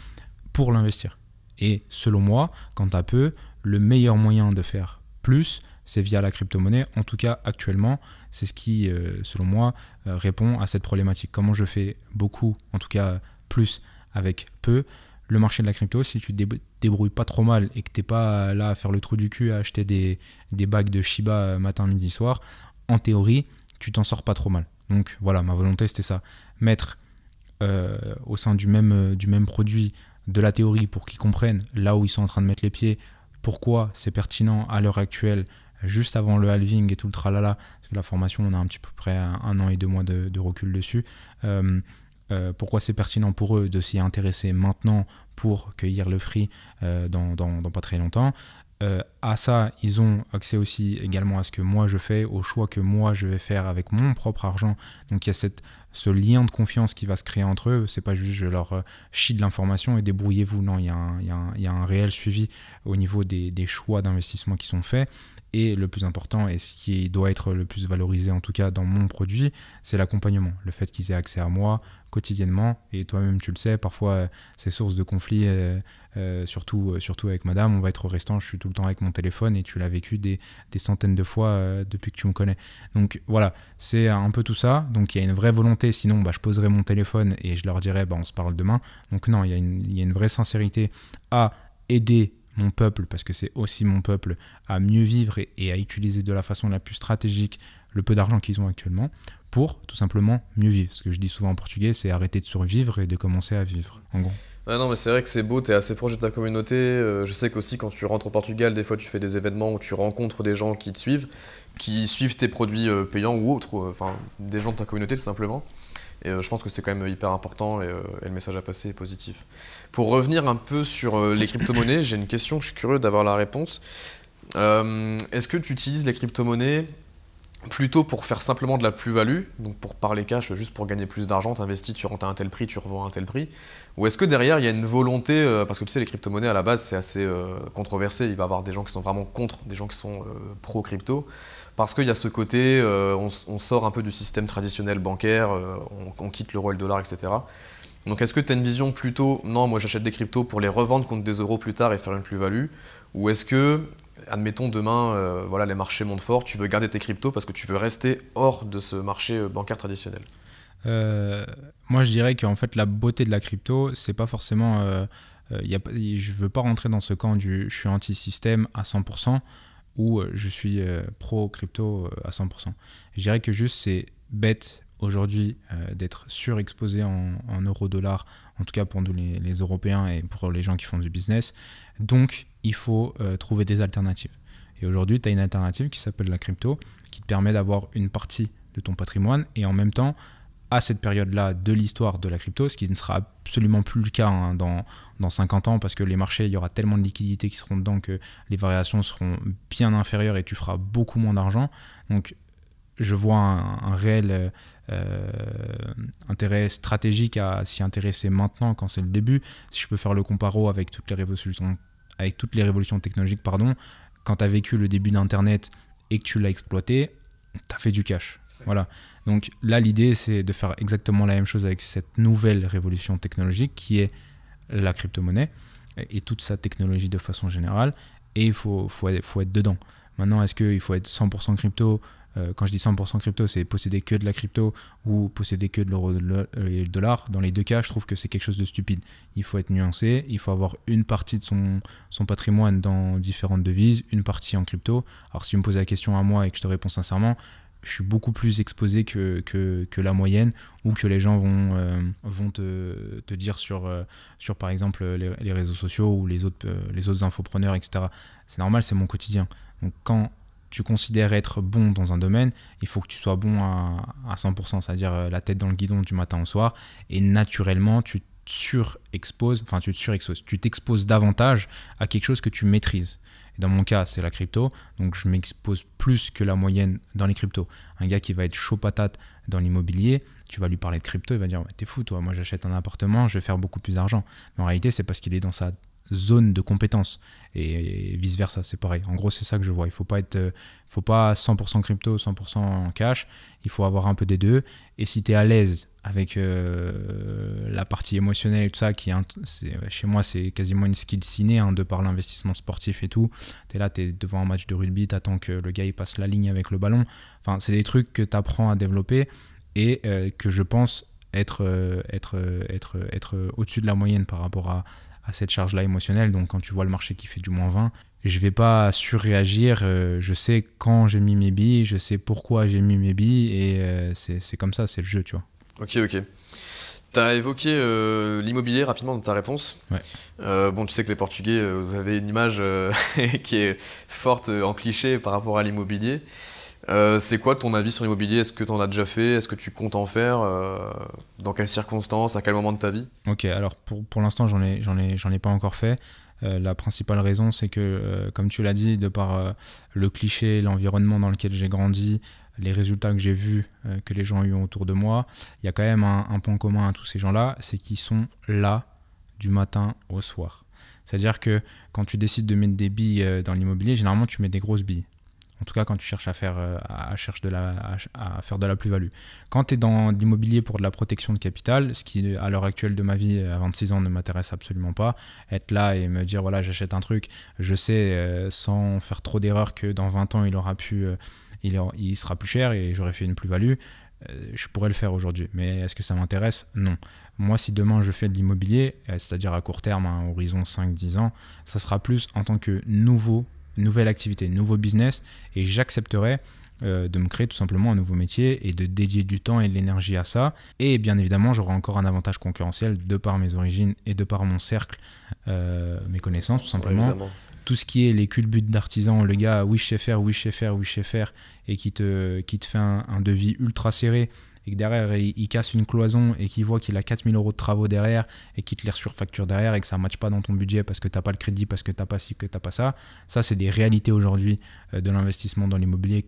pour l'investir. Et selon moi, quant à peu, le meilleur moyen de faire plus, c'est via la crypto-monnaie. En tout cas, actuellement, c'est ce qui, selon moi, répond à cette problématique. Comment je fais beaucoup, en tout cas plus avec peu. Le marché de la crypto, si tu te débrouilles pas trop mal et que tu n'es pas là à faire le trou du cul, à acheter des bagues de Shiba matin, midi, soir, en théorie, tu t'en sors pas trop mal. Donc voilà, ma volonté, c'était ça. Mettre au sein du même produit de la théorie pour qu'ils comprennent là où ils sont en train de mettre les pieds, pourquoi c'est pertinent à l'heure actuelle, juste avant le halving et tout le tralala, parce que la formation, on a un petit peu près 1 an et 2 mois de recul dessus. Pourquoi c'est pertinent pour eux de s'y intéresser maintenant pour cueillir le fruit dans pas très longtemps. À ça, ils ont accès aussi également à ce que moi je fais, au choix que moi je vais faire avec mon propre argent. Donc il y a ce lien de confiance qui va se créer entre eux. C'est pas juste je leur chie de l'information et débrouillez-vous. Non, il y a un réel suivi au niveau des choix d'investissement qui sont faits. Et le plus important, et ce qui doit être le plus valorisé en tout cas dans mon produit, c'est l'accompagnement. Le fait qu'ils aient accès à moi quotidiennement. Et toi-même, tu le sais, parfois c'est source de conflits, surtout avec madame. On va être au restaurant, je suis tout le temps avec mon téléphone et tu l'as vécu des centaines de fois depuis que tu me connais. Donc voilà, c'est un peu tout ça. Donc il y a une vraie volonté, sinon je poserai mon téléphone et je leur dirai on se parle demain. Donc non, il y a une vraie sincérité à aider mon peuple, parce que c'est aussi mon peuple, à mieux vivre et à utiliser de la façon la plus stratégique le peu d'argent qu'ils ont actuellement pour tout simplement mieux vivre. Ce que je dis souvent en portugais, c'est arrêter de survivre et de commencer à vivre, en gros. Ouais, non, mais c'est vrai que c'est beau, tu es assez proche de ta communauté. Je sais qu'aussi quand tu rentres au Portugal, des fois tu fais des événements où tu rencontres des gens qui te suivent, qui suivent tes produits payants ou autres, enfin des gens de ta communauté tout simplement. Et je pense que c'est quand même hyper important et le message à passer est positif. Pour revenir un peu sur les crypto-monnaies, j'ai une question, je suis curieux d'avoir la réponse. Est-ce que tu utilises les crypto-monnaies plutôt pour faire simplement de la plus-value, donc pour parler cash, juste pour gagner plus d'argent, tu investis, tu rentres à un tel prix, tu revends à un tel prix, ou est-ce que derrière il y a une volonté, parce que tu sais les crypto-monnaies à la base c'est assez controversé, il va y avoir des gens qui sont vraiment contre, des gens qui sont pro-crypto, parce qu'il y a ce côté, on sort un peu du système traditionnel bancaire, on quitte l'euro et le dollar, etc. Donc est-ce que tu as une vision plutôt, non moi j'achète des cryptos pour les revendre contre des euros plus tard et faire une plus-value, ou est-ce que, admettons demain, voilà, les marchés montent fort, tu veux garder tes cryptos parce que tu veux rester hors de ce marché bancaire traditionnel? Moi je dirais qu'en fait la beauté de la crypto, c'est pas forcément, je veux pas rentrer dans ce camp du je suis anti-système à 100%, ou je suis pro-crypto à 100%. Je dirais que juste c'est bête aujourd'hui d'être surexposé en euro-dollar, en tout cas pour nous les Européens et pour les gens qui font du business. Donc il faut trouver des alternatives. Et aujourd'hui, tu as une alternative qui s'appelle la crypto, qui te permet d'avoir une partie de ton patrimoine et en même temps, à cette période-là de l'histoire de la crypto, ce qui ne sera absolument plus le cas dans 50 ans, parce que les marchés, il y aura tellement de liquidités qui seront dedans que les variations seront bien inférieures et tu feras beaucoup moins d'argent. Donc je vois un réel intérêt stratégique à s'y intéresser maintenant quand c'est le début. Si je peux faire le comparo avec toutes les révolutions technologiques, quand tu as vécu le début d'Internet et que tu l'as exploité, tu as fait du cash. Voilà. Donc là, l'idée, c'est de faire exactement la même chose avec cette nouvelle révolution technologique qui est la crypto-monnaie et toute sa technologie de façon générale. Et il faut être dedans. Maintenant, est-ce qu'il faut être 100% crypto? Quand je dis 100% crypto, c'est posséder que de la crypto ou posséder que de l'euro et le dollar. Dans les deux cas, je trouve que c'est quelque chose de stupide. Il faut être nuancé, il faut avoir une partie de son patrimoine dans différentes devises, une partie en crypto. Alors si tu me poses la question à moi et que je te réponds sincèrement, je suis beaucoup plus exposé que la moyenne, ou que les gens vont te dire sur par exemple les réseaux sociaux ou les autres infopreneurs, etc. C'est normal, c'est mon quotidien. Donc quand tu considères être bon dans un domaine, il faut que tu sois bon à 100%, c'est-à-dire la tête dans le guidon du matin au soir, et naturellement tu t'exposes davantage à quelque chose que tu maîtrises. Et dans mon cas, c'est la crypto, donc je m'expose plus que la moyenne dans les cryptos. Un gars qui va être chaud patate dans l'immobilier, tu vas lui parler de crypto, il va dire « T'es fou toi, moi j'achète un appartement, je vais faire beaucoup plus d'argent ». Mais en réalité, c'est parce qu'il est dans sa zone de compétence, et vice versa, c'est pareil. En gros, c'est ça que je vois. Il faut pas 100% crypto, 100% en cash, il faut avoir un peu des deux. Et si tu es à l'aise avec la partie émotionnelle et tout ça, chez moi c'est quasiment une skill innée, de par l'investissement sportif et tout. Tu es là, tu es devant un match de rugby, tu attends que le gars il passe la ligne avec le ballon. Enfin, c'est des trucs que tu apprends à développer et que je pense être au-dessus de la moyenne par rapport à cette charge-là émotionnelle. Donc quand tu vois le marché qui fait du -20, je vais pas surréagir, je sais quand j'ai mis mes billes, je sais pourquoi j'ai mis mes billes, et c'est comme ça, c'est le jeu, tu vois. Ok. Tu as évoqué l'immobilier rapidement dans ta réponse. Ouais. Bon, tu sais que les Portugais, vous avez une image qui est forte en cliché par rapport à l'immobilier. C'est quoi ton avis sur l'immobilier? Est-ce que tu en as déjà fait? Est-ce que tu comptes en faire? Dans quelles circonstances? À quel moment de ta vie? Ok, alors pour l'instant, j'en ai pas encore fait. La principale raison, c'est que, comme tu l'as dit, de par le cliché, l'environnement dans lequel j'ai grandi, les résultats que j'ai vus, que les gens ont eu autour de moi, il y a quand même un point commun à tous ces gens-là, c'est qu'ils sont là du matin au soir. C'est-à-dire que quand tu décides de mettre des billes dans l'immobilier, généralement tu mets des grosses billes. En tout cas, quand tu cherches à faire de la plus-value. Quand tu es dans l'immobilier pour de la protection de capital, ce qui, à l'heure actuelle de ma vie, à 26 ans, ne m'intéresse absolument pas, être là et me dire, voilà, j'achète un truc, je sais, sans faire trop d'erreurs, que dans 20 ans, il sera plus cher et j'aurai fait une plus-value, je pourrais le faire aujourd'hui. Mais est-ce que ça m'intéresse? Non. Moi, si demain je fais de l'immobilier, c'est-à-dire à court terme, à horizon 5-10 ans, ça sera plus en tant que nouvelle activité, nouveau business, et j'accepterai de me créer tout simplement un nouveau métier et de dédier du temps et de l'énergie à ça. Et bien évidemment, j'aurai encore un avantage concurrentiel de par mes origines et de par mon cercle, mes connaissances tout simplement. Ouais, tout ce qui est les culbutes d'artisans, le gars oui je sais faire, et qui te fait un devis ultra serré, et que derrière il casse une cloison et qu'il voit qu'il a 4000 € de travaux derrière et qu'il te les surfacture derrière et que ça ne matche pas dans ton budget parce que tu n'as pas le crédit, parce que tu n'as pas ci, que tu n'as pas ça. Ça, c'est des réalités aujourd'hui de l'investissement dans l'immobilier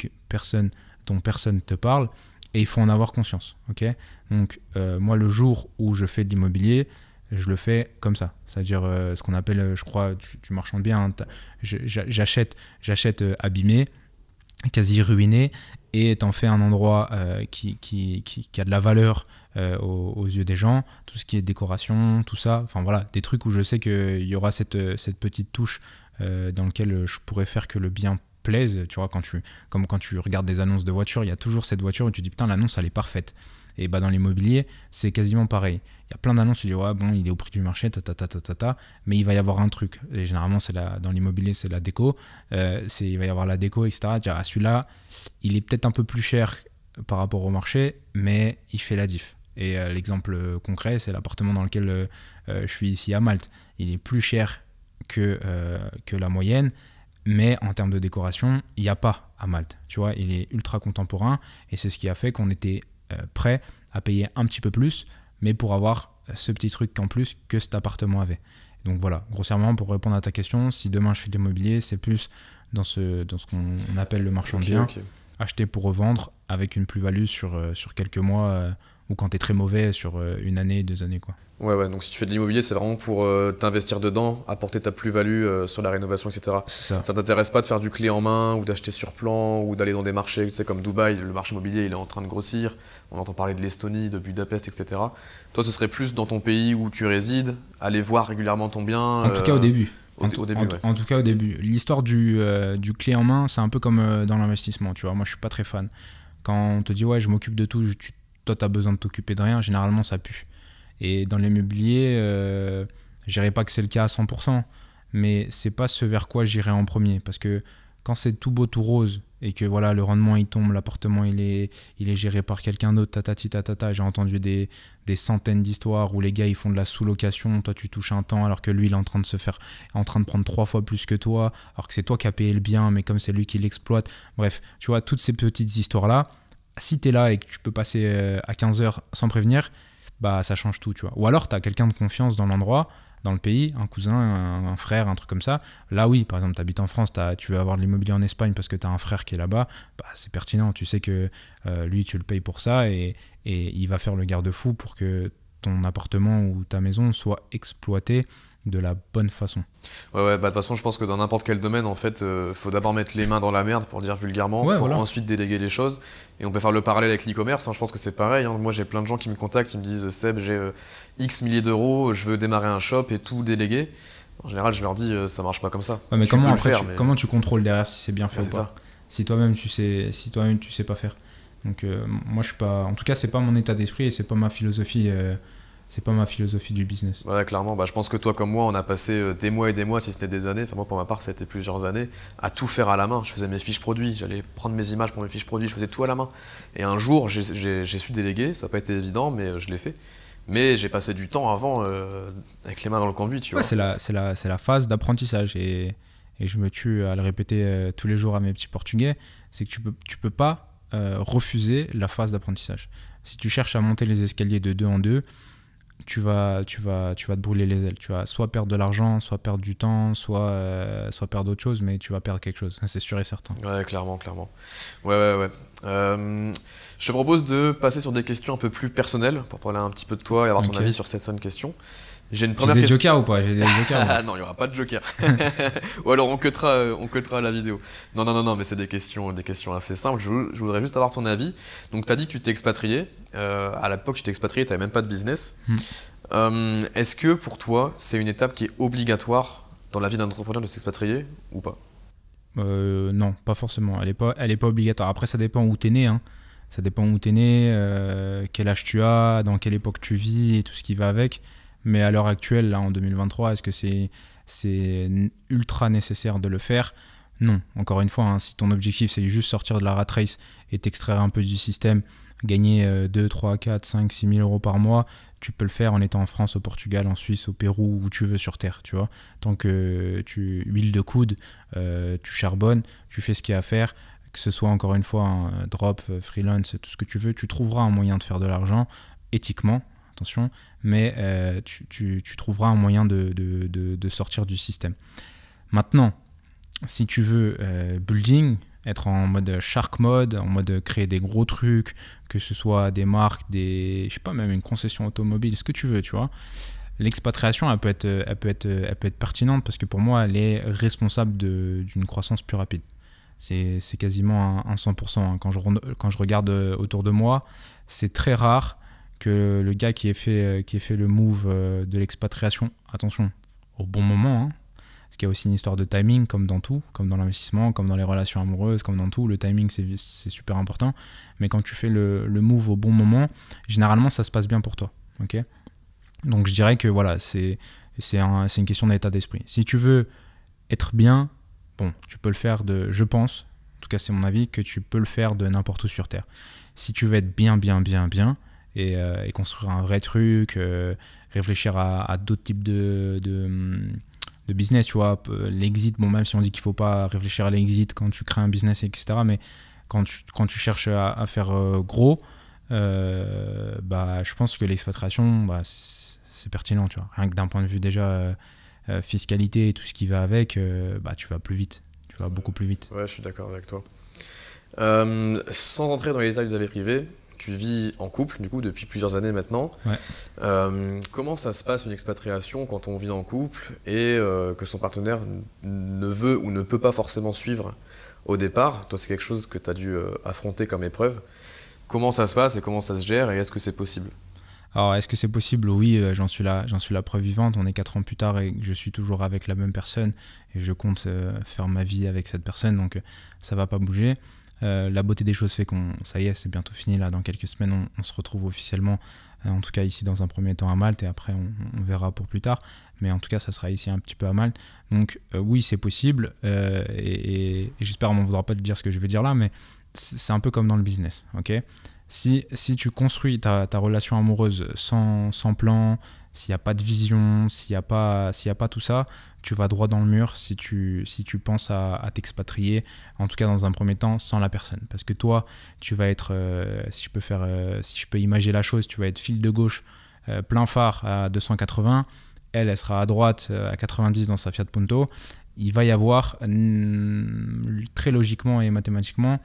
dont personne te parle, et il faut en avoir conscience. Okay, donc moi, le jour où je fais de l'immobilier, je le fais comme ça, c'est-à-dire ce qu'on appelle, je crois, tu marchandes bien, j'achète abîmé, quasi ruiné, et t'en fais un endroit qui a de la valeur aux yeux des gens, tout ce qui est décoration, tout ça, enfin voilà, des trucs où je sais qu'il y aura cette petite touche dans laquelle je pourrais faire que le bien plaise, tu vois, comme quand tu regardes des annonces de voitures, il y a toujours cette voiture où tu te dis putain, l'annonce elle est parfaite. Et bah dans l'immobilier, c'est quasiment pareil. Il y a plein d'annonces, tu dis ouais bon, il est au prix du marché, mais il va y avoir un truc. Et généralement, dans l'immobilier, c'est la déco. Il va y avoir la déco, etc. Tu dis, ah, celui-là, il est peut-être un peu plus cher par rapport au marché, mais il fait la diff. Et l'exemple concret, c'est l'appartement dans lequel je suis ici à Malte. Il est plus cher que la moyenne, mais en termes de décoration, il n'y a pas à Malte. Tu vois, il est ultra contemporain, et c'est ce qui a fait qu'on était prêt à payer un petit peu plus, mais pour avoir ce petit truc en plus que cet appartement avait. Donc voilà, grossièrement, pour répondre à ta question, si demain je fais de l'immobilier, c'est plus dans ce qu'on appelle le marchand de biens, acheter pour revendre avec une plus-value sur quelques mois ou quand tu es très mauvais sur une année, 2 années, quoi. Ouais, donc si tu fais de l'immobilier, c'est vraiment pour t'investir dedans, apporter ta plus-value sur la rénovation, etc. C'est ça. Ça t'intéresse pas de faire du clé en main ou d'acheter sur plan ou d'aller dans des marchés, tu sais, comme Dubaï, le marché immobilier il est en train de grossir, on entend parler de l'Estonie, de Budapest, etc. Toi, ce serait plus dans ton pays où tu résides, aller voir régulièrement ton bien. En tout cas au début. En tout cas au début. L'histoire du clé en main, c'est un peu comme dans l'investissement, tu vois. Moi, je suis pas très fan. Quand on te dit, ouais, je m'occupe de tout, toi, tu as besoin de t'occuper de rien, généralement, ça pue. Et dans l'immobilier, je dirais pas que c'est le cas à 100%, mais c'est pas ce vers quoi j'irai en premier. Parce que quand c'est tout beau, tout rose, et que voilà, le rendement il tombe, l'appartement il est géré par quelqu'un d'autre, tatati tatata, j'ai entendu des centaines d'histoires où les gars ils font de la sous-location, toi tu touches un temps alors que lui il est en train de prendre 3 fois plus que toi, alors que c'est toi qui as payé le bien, mais comme c'est lui qui l'exploite. Bref, tu vois, toutes ces petites histoires-là, si tu es là et que tu peux passer à 15 heures sans prévenir, bah ça change tout, tu vois. Ou alors tu as quelqu'un de confiance dans l'endroit, dans le pays, un cousin, un frère, un truc comme ça. Là oui, par exemple, tu habites en France, tu veux avoir de l'immobilier en Espagne parce que tu as un frère qui est là-bas, bah, c'est pertinent. Tu sais que lui, tu le payes pour ça et il va faire le garde-fou pour que ton appartement ou ta maison soit exploité de la bonne façon. Ouais, bah de toute façon, je pense que dans n'importe quel domaine, en fait, faut d'abord mettre les mains dans la merde, pour dire vulgairement, pour ensuite déléguer les choses. Et on peut faire le parallèle avec l'e-commerce, hein, je pense que c'est pareil. Hein. Moi, j'ai plein de gens qui me contactent, qui me disent « Seb, j'ai X milliers d'euros, je veux démarrer un shop et tout déléguer ». En général, je leur dis « ça marche pas comme ça ». Ouais, mais comment tu contrôles derrière si c'est bien fait ou pas ça. Si toi-même tu sais pas faire. Donc moi, je suis pas... En tout cas, c'est pas mon état d'esprit et c'est pas ma philosophie... C'est pas ma philosophie du business. Ouais, clairement. Bah, je pense que toi comme moi, on a passé des mois et des mois, si ce n'est des années, enfin moi pour ma part, ça a été plusieurs années, à tout faire à la main. Je faisais mes fiches produits, j'allais prendre mes images pour mes fiches produits, je faisais tout à la main. Et un jour, j'ai su déléguer, ça n'a pas été évident, mais je l'ai fait. Mais j'ai passé du temps avant avec les mains dans le cambouis, tu vois. C'est la phase d'apprentissage et je me tue à le répéter tous les jours à mes petits portugais, c'est que tu peux pas refuser la phase d'apprentissage. Si tu cherches à monter les escaliers de 2 en 2, tu vas te brûler les ailes. Tu vas soit perdre de l'argent, soit perdre du temps, soit perdre autre chose, mais tu vas perdre quelque chose, c'est sûr et certain. Ouais, clairement. Ouais. Je te propose de passer sur des questions un peu plus personnelles pour parler un petit peu de toi et avoir ton avis sur certaines questions. J'ai des jokers ou pas? J'ai des jokers. Non, il n'y aura pas de joker. Ou alors on cuttera la vidéo. Non, mais c'est des questions assez simples. Je voudrais juste avoir ton avis. Donc, tu as dit que tu t'es expatrié. À l'époque, tu t'es expatrié, tu n'avais même pas de business. Est-ce que pour toi, c'est une étape qui est obligatoire dans la vie d'un entrepreneur de s'expatrier ou pas? Non, pas forcément. Elle est pas obligatoire. Après, ça dépend où tu es né. Hein. Ça dépend où tu es né, quel âge tu as, dans quelle époque tu vis et tout ce qui va avec. Mais à l'heure actuelle, là en 2023, est-ce que c'est ultra nécessaire de le faire? Non. Encore une fois, hein, si ton objectif c'est juste sortir de la rat race et t'extraire un peu du système, gagner 2, 3, 4, 5, 6 000 euros par mois, tu peux le faire en étant en France, au Portugal, en Suisse, au Pérou, où tu veux sur Terre, tu vois. Tant que tu huiles de coude, tu charbonnes, tu fais ce qu'il y a à faire, que ce soit encore une fois un drop, freelance, tout ce que tu veux, tu trouveras un moyen de faire de l'argent éthiquement. Attention, mais tu trouveras un moyen de sortir du système. Maintenant, si tu veux building, être en mode shark mode, en mode créer des gros trucs, que ce soit des marques, je sais pas, même une concession automobile, ce que tu veux, tu vois. L'expatriation, elle peut être pertinente parce que pour moi, elle est responsable d'une croissance plus rapide. C'est quasiment un 100%. Hein. Quand je regarde autour de moi, c'est très rare que le gars qui ait fait le move de l'expatriation, attention, au bon moment, hein, parce qu'il y a aussi une histoire de timing, comme dans tout, comme dans l'investissement, comme dans les relations amoureuses, comme dans tout, le timing c'est super important, mais quand tu fais le move au bon moment, généralement ça se passe bien pour toi, ok? Donc je dirais que voilà, c'est une question d'état d'esprit. Si tu veux être bien, bon, tu peux le faire je pense, en tout cas c'est mon avis, que tu peux le faire de n'importe où sur Terre. Si tu veux être bien, et construire un vrai truc, réfléchir à d'autres types de business, tu vois, l'exit, bon, même si on dit qu'il ne faut pas réfléchir à l'exit quand tu crées un business, etc., mais quand tu cherches à faire gros, je pense que l'expatriation, c'est pertinent, tu vois, rien que d'un point de vue déjà fiscalité et tout ce qui va avec, tu vas plus vite, tu vas beaucoup plus vite. Ouais, je suis d'accord avec toi. Sans entrer dans les détails de ta vie privée, tu vis en couple, du coup, depuis plusieurs années maintenant. Ouais. Comment ça se passe une expatriation quand on vit en couple et que son partenaire ne veut ou ne peut pas forcément suivre au départ? Toi, c'est quelque chose que tu as dû affronter comme épreuve. Comment ça se passe et comment ça se gère et est-ce que c'est possible? Alors, est-ce que c'est possible? Oui, j'en suis la preuve vivante. On est 4 ans plus tard et je suis toujours avec la même personne et je compte faire ma vie avec cette personne, donc ça va pas bouger. La beauté des choses fait ça y est, c'est bientôt fini là. Dans quelques semaines, on se retrouve officiellement, en tout cas ici dans un premier temps à Malte et après on verra pour plus tard. Mais en tout cas, ça sera ici un petit peu à Malte. Donc oui, c'est possible et j'espère qu'on ne m'en voudra pas de dire ce que je vais dire là, mais c'est un peu comme dans le business, ok? Si tu construis ta relation amoureuse sans plan, s'il n'y a pas de vision, s'il n'y a pas tout ça, tu vas droit dans le mur si tu penses à t'expatrier, en tout cas dans un premier temps, sans la personne. Parce que toi, tu vas être, si je peux imaginer la chose, tu vas être fil de gauche, plein phare à 280, elle sera à droite à 90 dans sa Fiat Punto. Il va y avoir, très logiquement et mathématiquement,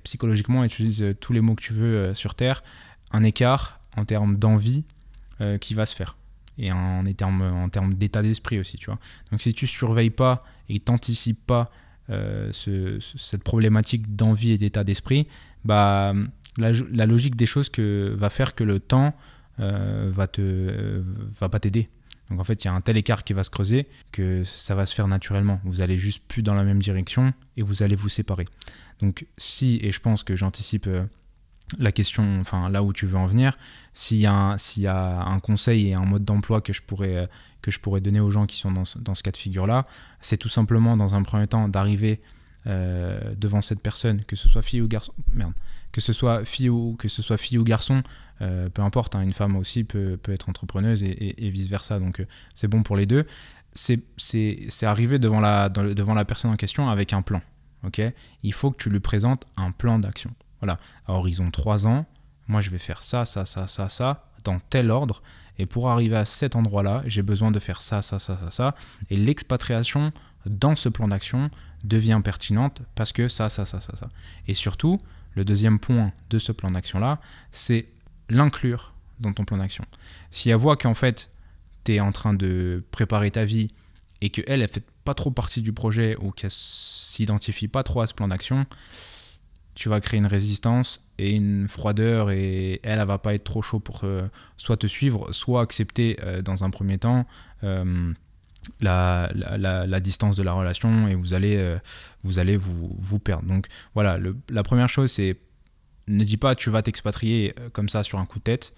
psychologiquement, utilise tous les mots que tu veux sur Terre, un écart en termes d'envie qui va se faire. Et en termes d'état d'esprit aussi, tu vois. Donc si tu surveilles pas et que tu n'anticipes pas cette problématique d'envie et d'état d'esprit, bah, la logique des choses va faire que le temps va pas t'aider. Donc en fait, il y a un tel écart qui va se creuser que ça va se faire naturellement. Vous allez juste plus dans la même direction et vous allez vous séparer. Donc et je pense que j'anticipe la question, enfin là où tu veux en venir, s'il y a un conseil et un mode d'emploi que je pourrais donner aux gens qui sont dans ce cas de figure-là, c'est tout simplement dans un premier temps d'arriver devant cette personne, que ce soit fille ou garçon, que ce soit fille ou garçon, peu importe, hein, une femme aussi peut être entrepreneuse et vice versa, donc c'est bon pour les deux. C'est arriver devant la personne en question avec un plan. Okay, il faut que tu lui présentes un plan d'action. Voilà, à horizon 3 ans, moi je vais faire ça, dans tel ordre. Et pour arriver à cet endroit-là, j'ai besoin de faire ça. Et l'expatriation dans ce plan d'action devient pertinente parce que ça. Et surtout, le deuxième point de ce plan d'action-là, c'est l'inclure dans ton plan d'action. Si elle voit qu'en fait, tu es en train de préparer ta vie et qu'elle fait pas trop partie du projet ou qu'elle s'identifie pas trop à ce plan d'action, tu vas créer une résistance et une froideur et elle va pas être trop chaud pour soit te suivre, soit accepter dans un premier temps la distance de la relation et vous allez vous perdre. Donc voilà, la première chose, c'est ne dis pas tu vas t'expatrier comme ça sur un coup de tête.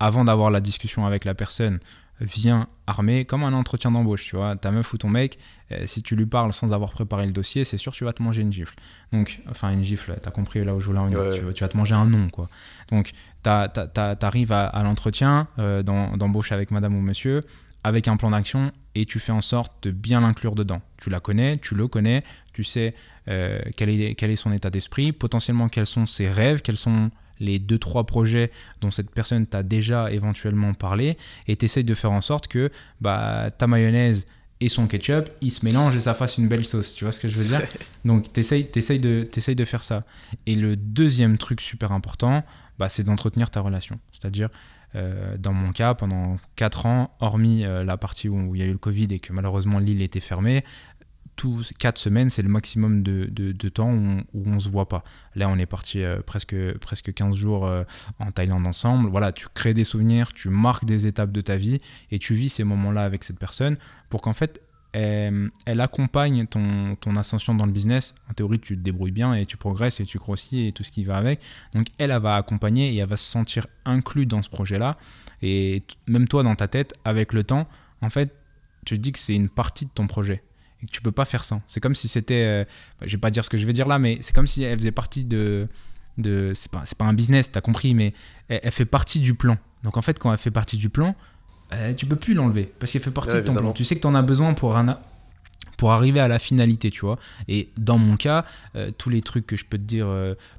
Avant d'avoir la discussion avec la personne, viens armé comme un entretien d'embauche, tu vois. Ta meuf ou ton mec, si tu lui parles sans avoir préparé le dossier, c'est sûr que tu vas te manger une gifle. Donc, enfin une gifle, t'as compris là où je voulais en venir, ouais. Tu vas te manger un nom, quoi. Donc, t'arrives à l'entretien d'embauche avec madame ou monsieur, avec un plan d'action et tu fais en sorte de bien l'inclure dedans. Tu la connais, tu le connais, tu sais quel est son état d'esprit, potentiellement quels sont ses rêves, quels sont les 2-3 projets dont cette personne t'a déjà éventuellement parlé et tu essayes de faire en sorte que ta mayonnaise et son ketchup, ils se mélangent et ça fasse une belle sauce. Tu vois ce que je veux dire? Donc, tu essayes de faire ça. Et le deuxième truc super important, c'est d'entretenir ta relation. C'est-à-dire, dans mon cas, pendant 4 ans, hormis la partie où il y a eu le Covid et que malheureusement l'île était fermée, 4 semaines, c'est le maximum de temps où on ne se voit pas. Là, on est parti presque 15 jours en Thaïlande ensemble. Voilà, tu crées des souvenirs, tu marques des étapes de ta vie et tu vis ces moments-là avec cette personne pour qu'en fait, elle accompagne ton ascension dans le business. En théorie, tu te débrouilles bien et tu progresses et tu grossis et tout ce qui va avec. Donc, elle va accompagner et elle va se sentir inclue dans ce projet-là. Et même toi, dans ta tête, avec le temps, en fait, tu te dis que c'est une partie de ton projet. Et que tu peux pas faire sans. C'est comme si c'était, je vais pas dire ce que je vais dire là, mais c'est comme si elle faisait partie c'est pas un business, t'as compris, mais elle fait partie du plan. Donc en fait, quand elle fait partie du plan, tu peux plus l'enlever parce qu'elle fait partie de ton plan. Tu sais que t'en as besoin pour arriver à la finalité, tu vois. Et dans mon cas, tous les trucs que je peux te dire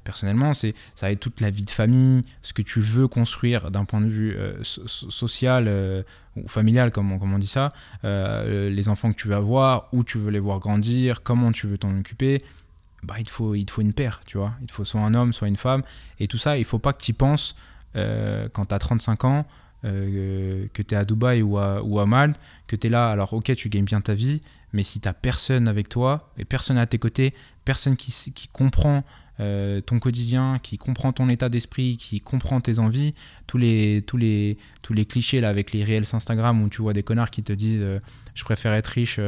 personnellement, ça va être toute la vie de famille, ce que tu veux construire d'un point de vue social ou familial, comme on dit ça, les enfants que tu veux avoir, où tu veux les voir grandir, comment tu veux t'en occuper. bah, il te faut une paire, tu vois. Il te faut soit un homme, soit une femme. Et tout ça, il ne faut pas que tu y penses quand tu as 35 ans, que tu es à Dubaï ou à Malte, que tu es là. Alors, ok, tu gagnes bien ta vie, mais si tu n'as personne avec toi et personne à tes côtés, personne qui comprend ton quotidien, qui comprend ton état d'esprit, qui comprend tes envies, tous les clichés là, avec les reels Instagram où tu vois des connards qui te disent je préfère être riche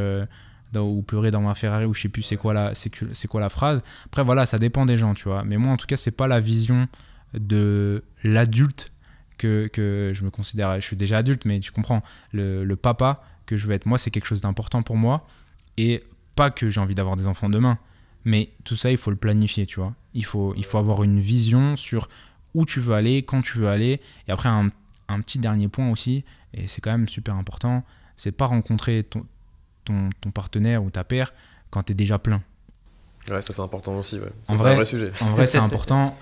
ou pleurer dans ma Ferrari, ou je sais plus c'est quoi la phrase. Après voilà, ça dépend des gens, tu vois. Mais moi en tout cas, c'est pas la vision de l'adulte que je me considère. Je suis déjà adulte, mais tu comprends, le papa que je veux être. Moi, c'est quelque chose d'important pour moi, et pas que j'ai envie d'avoir des enfants demain, mais tout ça, il faut le planifier, tu vois. Il faut avoir une vision sur où tu veux aller, quand tu veux aller. Et après, un petit dernier point aussi, et c'est quand même super important, c'est pas rencontrer ton partenaire ou ta paire quand tu es déjà plein. Ouais, ça c'est important aussi, ouais. C'est un vrai sujet. En vrai, c'est important.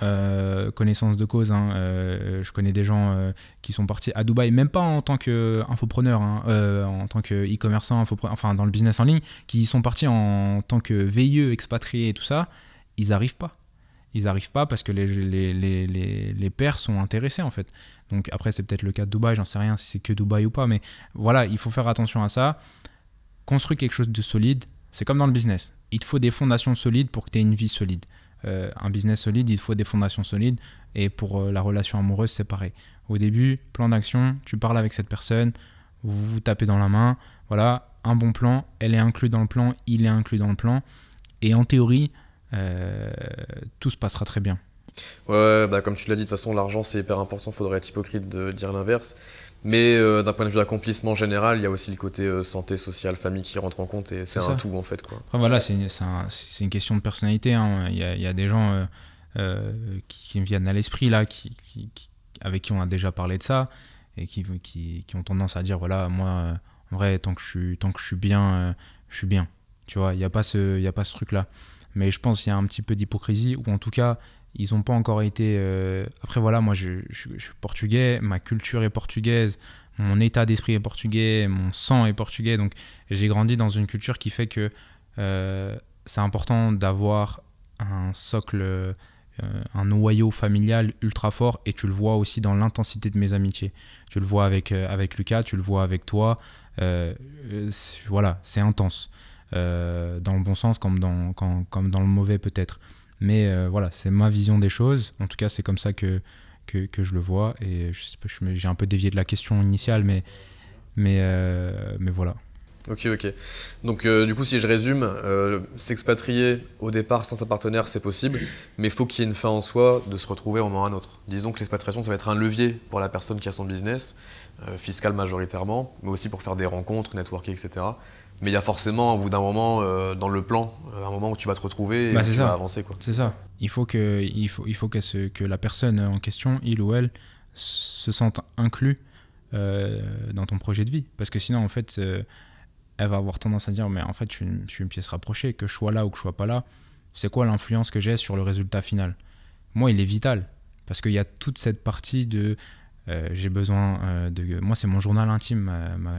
Connaissance de cause, hein. Je connais des gens qui sont partis à Dubaï, même pas en tant qu'infopreneur, hein, en tant qu'e-commerçant, enfin dans le business en ligne, qui sont partis en tant que VIE, expatriés et tout ça. Ils n'arrivent pas. Ils n'arrivent pas parce que les pairs sont intéressés, en fait. Donc après, c'est peut-être le cas de Dubaï, j'en sais rien si c'est que Dubaï ou pas, mais voilà, il faut faire attention à ça. Construire quelque chose de solide, c'est comme dans le business. Il te faut des fondations solides pour que tu aies une vie solide. Un business solide, il te faut des fondations solides. Et pour la relation amoureuse, c'est pareil. Au début, plan d'action, tu parles avec cette personne, vous vous tapez dans la main. Voilà, un bon plan, elle est inclue dans le plan, il est inclus dans le plan. Et en théorie, tout se passera très bien. Ouais, bah comme tu l'as dit, de toute façon, l'argent c'est hyper important, faudrait être hypocrite de dire l'inverse. Mais d'un point de vue d'accomplissement général, il y a aussi le côté santé, sociale, famille qui rentre en compte, et c'est un tout en fait, quoi. Après, voilà, c'est une question de personnalité, hein. Il y a des gens qui me viennent à l'esprit là, avec qui on a déjà parlé de ça, et qui ont tendance à dire voilà, moi, en vrai, tant que je suis bien, je suis bien. Tu vois, il n'y a pas ce truc-là. Mais je pense qu'il y a un petit peu d'hypocrisie, ou en tout cas, ils n'ont pas encore été... Après, voilà, moi, je suis portugais, ma culture est portugaise, mon état d'esprit est portugais, mon sang est portugais. Donc, j'ai grandi dans une culture qui fait que c'est important d'avoir un socle, un noyau familial ultra fort. Et tu le vois aussi dans l'intensité de mes amitiés. Tu le vois avec Lucas, tu le vois avec toi. Voilà, c'est intense. Dans le bon sens comme dans le mauvais peut-être. Mais voilà, c'est ma vision des choses. En tout cas, c'est comme ça que je le vois. Et j'ai un peu dévié de la question initiale, mais voilà. Ok. Donc du coup, si je résume, s'expatrier au départ sans sa partenaire, c'est possible, mais il faut qu'il y ait une fin en soi de se retrouver au moment à un autre. Disons que l'expatriation, ça va être un levier pour la personne qui a son business, fiscal majoritairement, mais aussi pour faire des rencontres, networker, etc. Mais il y a forcément, au bout d'un moment, dans le plan, un moment où tu vas te retrouver et où tu vas avancer, quoi. C'est ça. Il faut que la personne en question, il ou elle, se sente inclus dans ton projet de vie. Parce que sinon, en fait, elle va avoir tendance à dire mais en fait, je suis une pièce rapprochée, que je sois là ou que je sois pas là. C'est quoi l'influence que j'ai sur le résultat final? Moi, il est vital. Parce qu'il y a toute cette partie de... j'ai besoin de... Moi, c'est mon journal intime,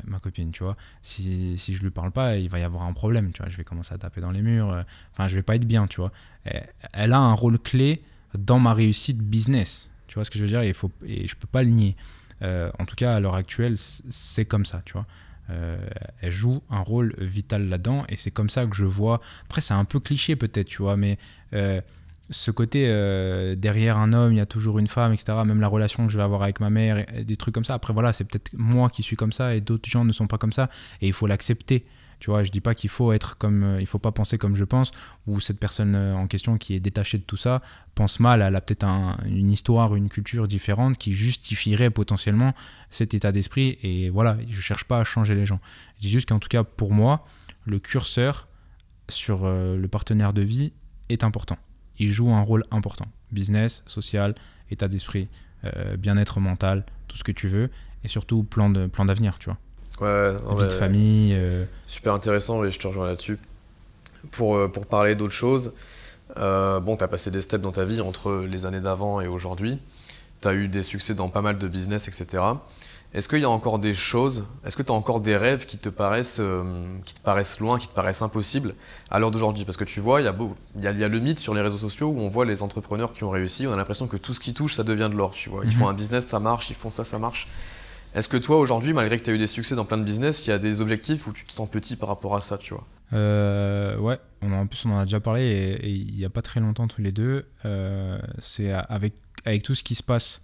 ma copine, tu vois. Si je lui parle pas, il va y avoir un problème, tu vois. Je vais commencer à taper dans les murs. Enfin, je vais pas être bien, tu vois. Elle a un rôle clé dans ma réussite business. Tu vois ce que je veux dire? Et je peux pas le nier. En tout cas, à l'heure actuelle, c'est comme ça, tu vois. Elle joue un rôle vital là-dedans et c'est comme ça que je vois... Après, c'est un peu cliché peut-être, tu vois, mais... ce côté derrière un homme il y a toujours une femme, etc. Même la relation que je vais avoir avec ma mère, des trucs comme ça. Après voilà, c'est peut-être moi qui suis comme ça et d'autres gens ne sont pas comme ça et il faut l'accepter, tu vois. Je dis pas qu'il faut être comme il faut pas penser comme je pense, ou cette personne en question qui est détachée de tout ça pense mal. Elle a peut-être une histoire, une culture différente qui justifierait potentiellement cet état d'esprit, et voilà, je cherche pas à changer les gens. Je dis juste qu'en tout cas pour moi, le curseur sur le partenaire de vie est important. Il joue un rôle important. Business, social, état d'esprit, bien-être mental, tout ce que tu veux. Et surtout, plan d'avenir, tu vois. Ouais, vie de famille. Super intéressant, et je te rejoins là-dessus. Pour parler d'autre chose, bon, tu as passé des steps dans ta vie entre les années d'avant et aujourd'hui. Tu as eu des succès dans pas mal de business, etc. Est-ce qu'il y a encore des choses, est-ce que tu as encore des rêves qui te paraissent loin, qui te paraissent impossibles à l'heure d'aujourd'hui? Parce que tu vois, il y a le mythe sur les réseaux sociaux où on voit les entrepreneurs qui ont réussi, on a l'impression que tout ce qui touche, ça devient de l'or, tu vois. Ils font un business, ça marche, ils font ça, ça marche. Est-ce que toi, aujourd'hui, malgré que tu as eu des succès dans plein de business, il y a des objectifs où tu te sens petit par rapport à ça, tu vois? Ouais, en plus on en a déjà parlé et il n'y a pas très longtemps tous les deux. C'est avec tout ce qui se passe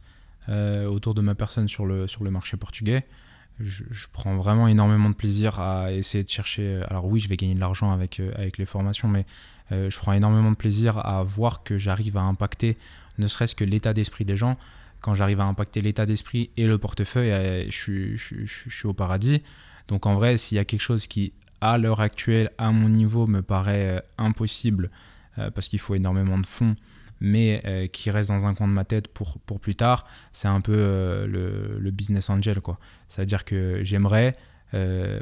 autour de ma personne sur le marché portugais, je prends vraiment énormément de plaisir à essayer de chercher. Alors oui, je vais gagner de l'argent avec les formations, mais je prends énormément de plaisir à voir que j'arrive à impacter ne serait-ce que l'état d'esprit des gens. Quand j'arrive à impacter l'état d'esprit et le portefeuille, je suis au paradis. Donc en vrai, s'il y a quelque chose qui, à l'heure actuelle, à mon niveau, me paraît impossible, parce qu'il faut énormément de fonds, mais qui reste dans un coin de ma tête pour plus tard, c'est un peu le business angel, quoi. C'est-à-dire que j'aimerais,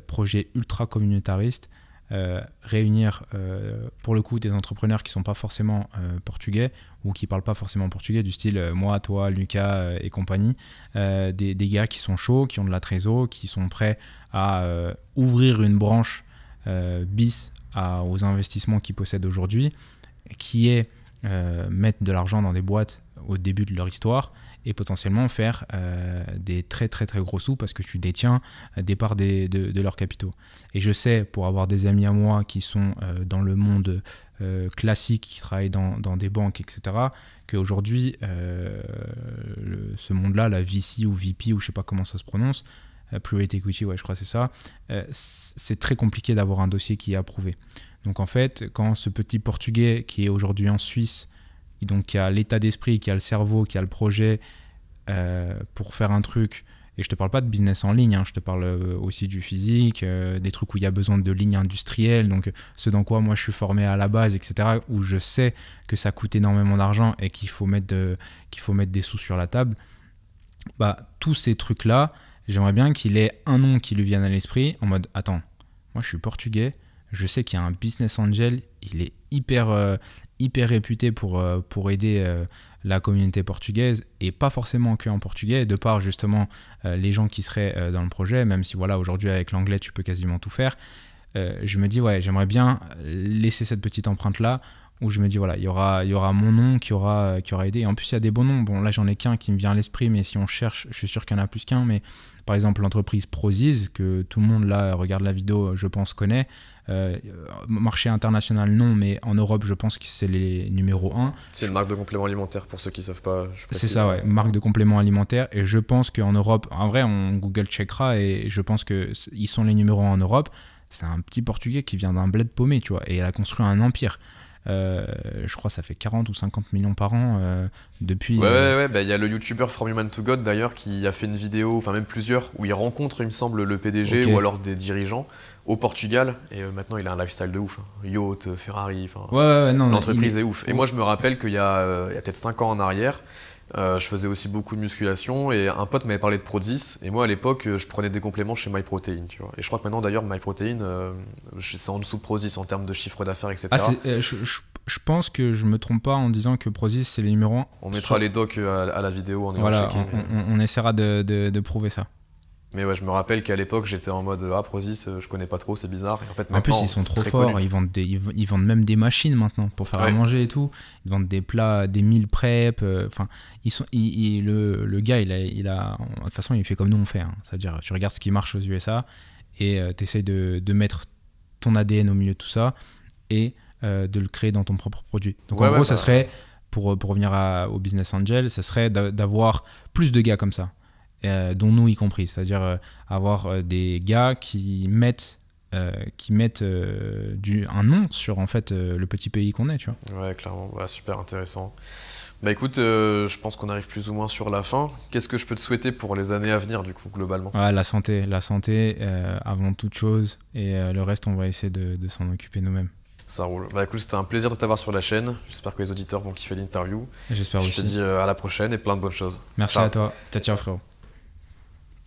projet ultra communautariste, réunir pour le coup des entrepreneurs qui ne sont pas forcément portugais ou qui ne parlent pas forcément portugais, du style moi, toi, Lucas et compagnie, des gars qui sont chauds, qui ont de la trésor, qui sont prêts à ouvrir une branche bis aux investissements qu'ils possèdent aujourd'hui, qui est mettre de l'argent dans des boîtes au début de leur histoire et potentiellement faire des très très très gros sous parce que tu détiens des parts de leurs capitaux. Et je sais, pour avoir des amis à moi qui sont dans le monde classique, qui travaillent dans des banques, etc., qu'aujourd'hui, ce monde-là, la VC ou VP, ou je sais pas comment ça se prononce, Private Equity, ouais, je crois que c'est ça, c'est très compliqué d'avoir un dossier qui est approuvé. Donc en fait, quand ce petit Portugais qui est aujourd'hui en Suisse, donc qui a l'état d'esprit, qui a le cerveau, qui a le projet pour faire un truc, et je te parle pas de business en ligne, hein, je te parle aussi du physique, des trucs où il y a besoin de lignes industrielles, donc ce dans quoi moi je suis formé à la base, etc., où je sais que ça coûte énormément d'argent et qu'il faut mettre des sous sur la table, bah, tous ces trucs-là, j'aimerais bien qu'il ait un nom qui lui vienne à l'esprit, en mode, attends, moi je suis portugais, je sais qu'il y a un business angel, il est hyper réputé pour aider la communauté portugaise et pas forcément que en portugais, de par justement les gens qui seraient dans le projet, même si voilà, aujourd'hui avec l'anglais tu peux quasiment tout faire. Je me dis ouais, j'aimerais bien laisser cette petite empreinte là où je me dis voilà, il y aura mon nom qui aura aidé. Et en plus il y a des bons noms, bon là j'en ai qu'un qui me vient à l'esprit, mais si on cherche, je suis sûr qu'il y en a plus qu'un, mais par exemple l'entreprise Prozis, que tout le monde là regarde la vidéo, je pense connaît. Marché international non, mais en Europe je pense que c'est les numéro 1. C'est une marque de compléments alimentaires pour ceux qui ne savent pas. C'est ça, ouais, marque de compléments alimentaires, et je pense qu'en Europe, en vrai on Google checkera et je pense qu'ils sont les numéros 1 en Europe. C'est un petit portugais qui vient d'un bled paumé, tu vois, et elle a construit un empire. Je crois que ça fait 40 ou 50 millions par an depuis. Ouais, bah, y a le YouTuber From Human to God d'ailleurs qui a fait une vidéo, enfin même plusieurs, où il rencontre, il me semble, le PDG ou alors des dirigeants au Portugal, et maintenant il a un lifestyle de ouf, hein. Yacht, Ferrari, non, l'entreprise est ouf. Et moi je me rappelle qu'il y a peut-être 5 ans en arrière, je faisais aussi beaucoup de musculation et un pote m'avait parlé de Prozis, et moi à l'époque je prenais des compléments chez MyProtein, tu vois. Et je crois que maintenant d'ailleurs MyProtein c'est en dessous de Prozis en termes de chiffre d'affaires, etc. Je pense que je me trompe pas en disant que Prozis c'est les numéros 1. On mettra les docs à la vidéo en voilà, on essaiera de prouver ça. Mais ouais, je me rappelle qu'à l'époque j'étais en mode Prozis, je connais pas trop, c'est bizarre. Et en fait, en plus ils sont trop forts, ils vendent même des machines maintenant pour faire à manger et tout. Ils vendent des plats, des meal prep. Enfin, le gars il a de toute façon il fait comme nous on fait. Hein. C'est-à-dire tu regardes ce qui marche aux USA et tu essaies de mettre ton ADN au milieu de tout ça et de le créer dans ton propre produit. Donc en gros ça serait, pour revenir au business angel, ça serait d'avoir plus de gars comme ça. Dont nous y compris, c'est-à-dire avoir des gars qui mettent un nom sur en fait le petit pays qu'on est, tu vois. Ouais, clairement, super intéressant. Bah écoute, je pense qu'on arrive plus ou moins sur la fin. Qu'est-ce que je peux te souhaiter pour les années à venir du coup globalement? La santé avant toute chose, et le reste on va essayer de s'en occuper nous-mêmes. Ça roule. Bah écoute, c'était un plaisir de t'avoir sur la chaîne. J'espère que les auditeurs vont kiffer l'interview. J'espère aussi. Je te dis à la prochaine et plein de bonnes choses. Merci à toi. Ciao frérot.